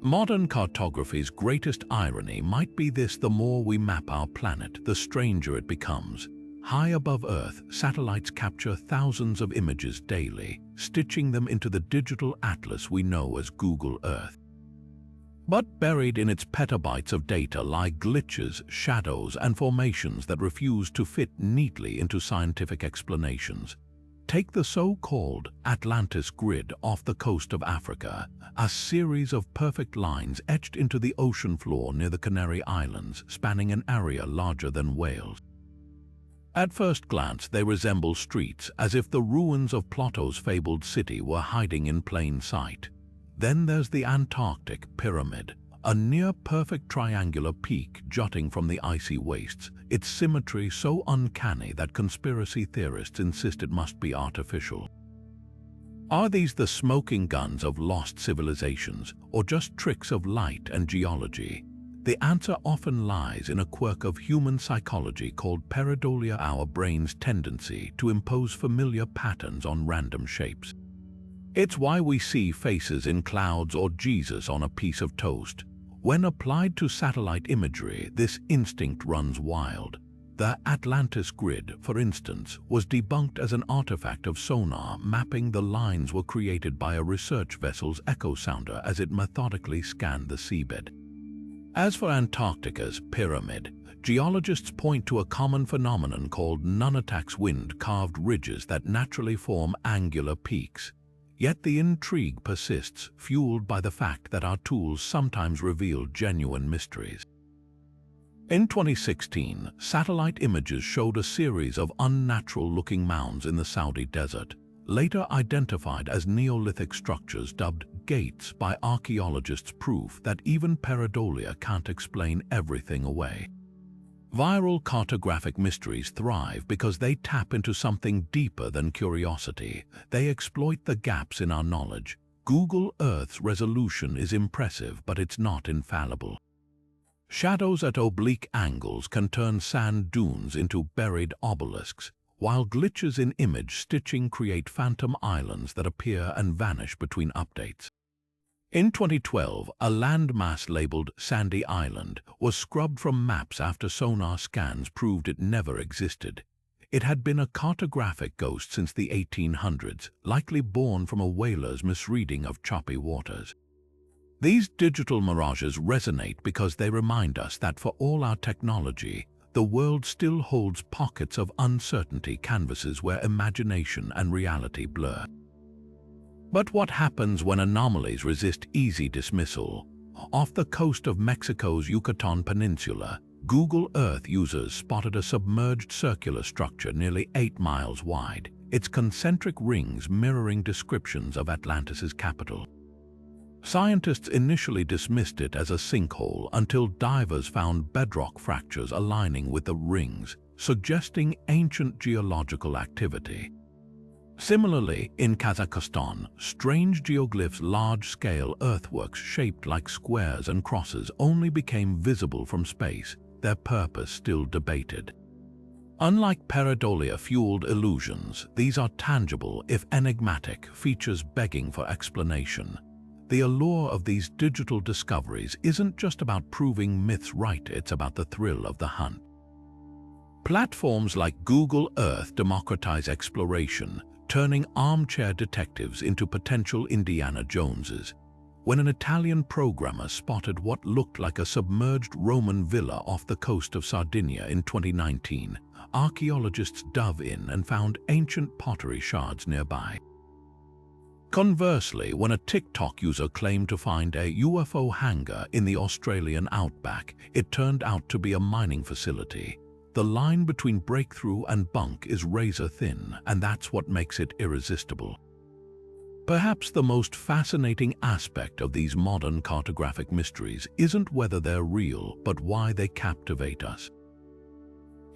Modern cartography's greatest irony might be this: the more we map our planet, the stranger it becomes. High above Earth, satellites capture thousands of images daily, stitching them into the digital atlas we know as Google Earth. But buried in its petabytes of data lie glitches, shadows, and formations that refuse to fit neatly into scientific explanations. Take the so-called Atlantis grid off the coast of Africa, a series of perfect lines etched into the ocean floor near the Canary Islands, spanning an area larger than Wales. At first glance, they resemble streets, as if the ruins of Plato's fabled city were hiding in plain sight. Then there's the Antarctic Pyramid, a near-perfect triangular peak jutting from the icy wastes, its symmetry so uncanny that conspiracy theorists insist it must be artificial. Are these the smoking guns of lost civilizations, or just tricks of light and geology? The answer often lies in a quirk of human psychology called pareidolia, our brain's tendency to impose familiar patterns on random shapes. It's why we see faces in clouds or Jesus on a piece of toast. When applied to satellite imagery, this instinct runs wild. The Atlantis grid, for instance, was debunked as an artifact of sonar mapping. The lines were created by a research vessel's echo sounder as it methodically scanned the seabed. As for Antarctica's pyramid, geologists point to a common phenomenon called nunataks, wind-carved ridges that naturally form angular peaks. Yet the intrigue persists, fueled by the fact that our tools sometimes reveal genuine mysteries. In 2016, satellite images showed a series of unnatural-looking mounds in the Saudi desert, later identified as Neolithic structures dubbed gates by archaeologists, proof that even pareidolia can't explain everything away. Viral cartographic mysteries thrive because they tap into something deeper than curiosity. They exploit the gaps in our knowledge. Google Earth's resolution is impressive, but it's not infallible. Shadows at oblique angles can turn sand dunes into buried obelisks, while glitches in image stitching create phantom islands that appear and vanish between updates. In 2012, a landmass labeled Sandy Island was scrubbed from maps after sonar scans proved it never existed. It had been a cartographic ghost since the 1800s, likely born from a whaler's misreading of choppy waters. These digital mirages resonate because they remind us that for all our technology, the world still holds pockets of uncertainty, canvases where imagination and reality blur. But what happens when anomalies resist easy dismissal? Off the coast of Mexico's Yucatan Peninsula, Google Earth users spotted a submerged circular structure nearly 8 miles wide, its concentric rings mirroring descriptions of Atlantis's capital. Scientists initially dismissed it as a sinkhole until divers found bedrock fractures aligning with the rings, suggesting ancient geological activity. Similarly, in Kazakhstan, strange geoglyphs, large-scale earthworks shaped like squares and crosses, only became visible from space, their purpose still debated. Unlike pareidolia-fueled illusions, these are tangible, if enigmatic, features begging for explanation. The allure of these digital discoveries isn't just about proving myths right, it's about the thrill of the hunt. Platforms like Google Earth democratize exploration, turning armchair detectives into potential Indiana Joneses. when an Italian programmer spotted what looked like a submerged Roman villa off the coast of Sardinia in 2019, archaeologists dove in and found ancient pottery shards nearby. Conversely, when a TikTok user claimed to find a UFO hangar in the Australian outback, it turned out to be a mining facility. The line between breakthrough and bunk is razor thin, and that's what makes it irresistible. Perhaps the most fascinating aspect of these modern cartographic mysteries isn't whether they're real, but why they captivate us.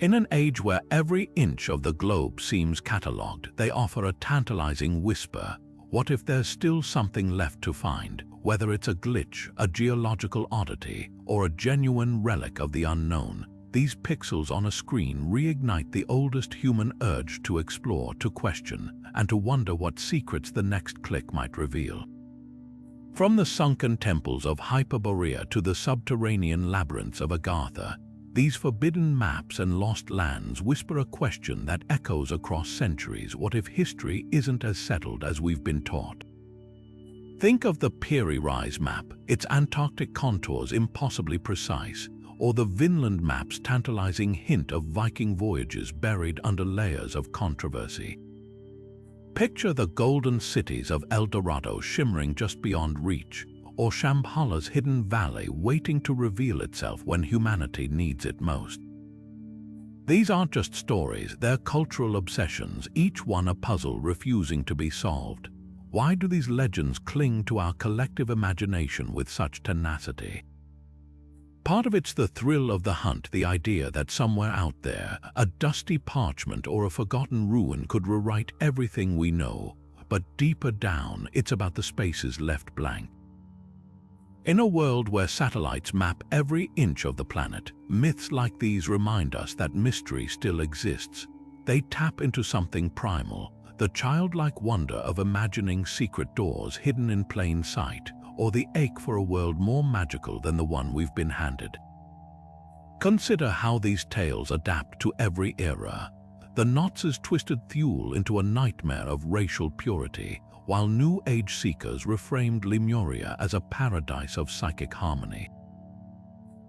In an age where every inch of the globe seems catalogued, they offer a tantalizing whisper. What if there's still something left to find, whether it's a glitch, a geological oddity, or a genuine relic of the unknown? These pixels on a screen reignite the oldest human urge to explore, to question, and to wonder what secrets the next click might reveal. From the sunken temples of Hyperborea to the subterranean labyrinths of Agartha, these forbidden maps and lost lands whisper a question that echoes across centuries. What if history isn't as settled as we've been taught? Think of the Piri Reis Map, its Antarctic contours impossibly precise, or the Vinland Map's tantalizing hint of Viking voyages buried under layers of controversy. Picture the golden cities of El Dorado shimmering just beyond reach, or Shambhala's hidden valley waiting to reveal itself when humanity needs it most. These aren't just stories, they're cultural obsessions, each one a puzzle refusing to be solved. Why do these legends cling to our collective imagination with such tenacity? Part of it's the thrill of the hunt, the idea that somewhere out there, a dusty parchment or a forgotten ruin could rewrite everything we know. But deeper down, it's about the spaces left blank. In a world where satellites map every inch of the planet, myths like these remind us that mystery still exists. They tap into something primal, the childlike wonder of imagining secret doors hidden in plain sight, or the ache for a world more magical than the one we've been handed. Consider how these tales adapt to every era. The Nazis twisted Thule into a nightmare of racial purity, while New Age seekers reframed Lemuria as a paradise of psychic harmony.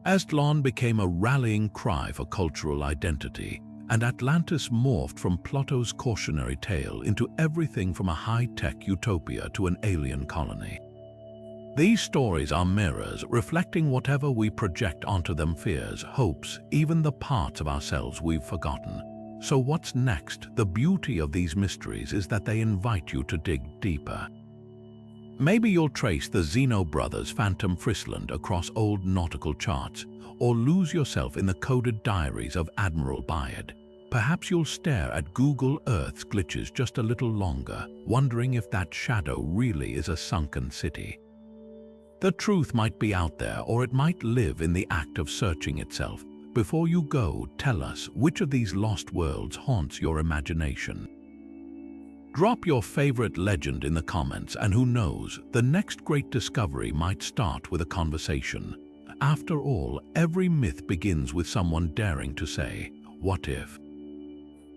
Aztlan became a rallying cry for cultural identity, and Atlantis morphed from Plato's cautionary tale into everything from a high-tech utopia to an alien colony. These stories are mirrors, reflecting whatever we project onto them: fears, hopes, even the parts of ourselves we've forgotten. So what's next? The beauty of these mysteries is that they invite you to dig deeper. Maybe you'll trace the Zeno brothers' phantom Friesland across old nautical charts, or lose yourself in the coded diaries of Admiral Byrd. Perhaps you'll stare at Google Earth's glitches just a little longer, wondering if that shadow really is a sunken city. The truth might be out there, or it might live in the act of searching itself. Before you go, tell us which of these lost worlds haunts your imagination. Drop your favorite legend in the comments, and who knows, the next great discovery might start with a conversation. After all, every myth begins with someone daring to say, "What if?"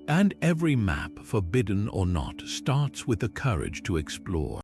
And every map, forbidden or not, starts with the courage to explore.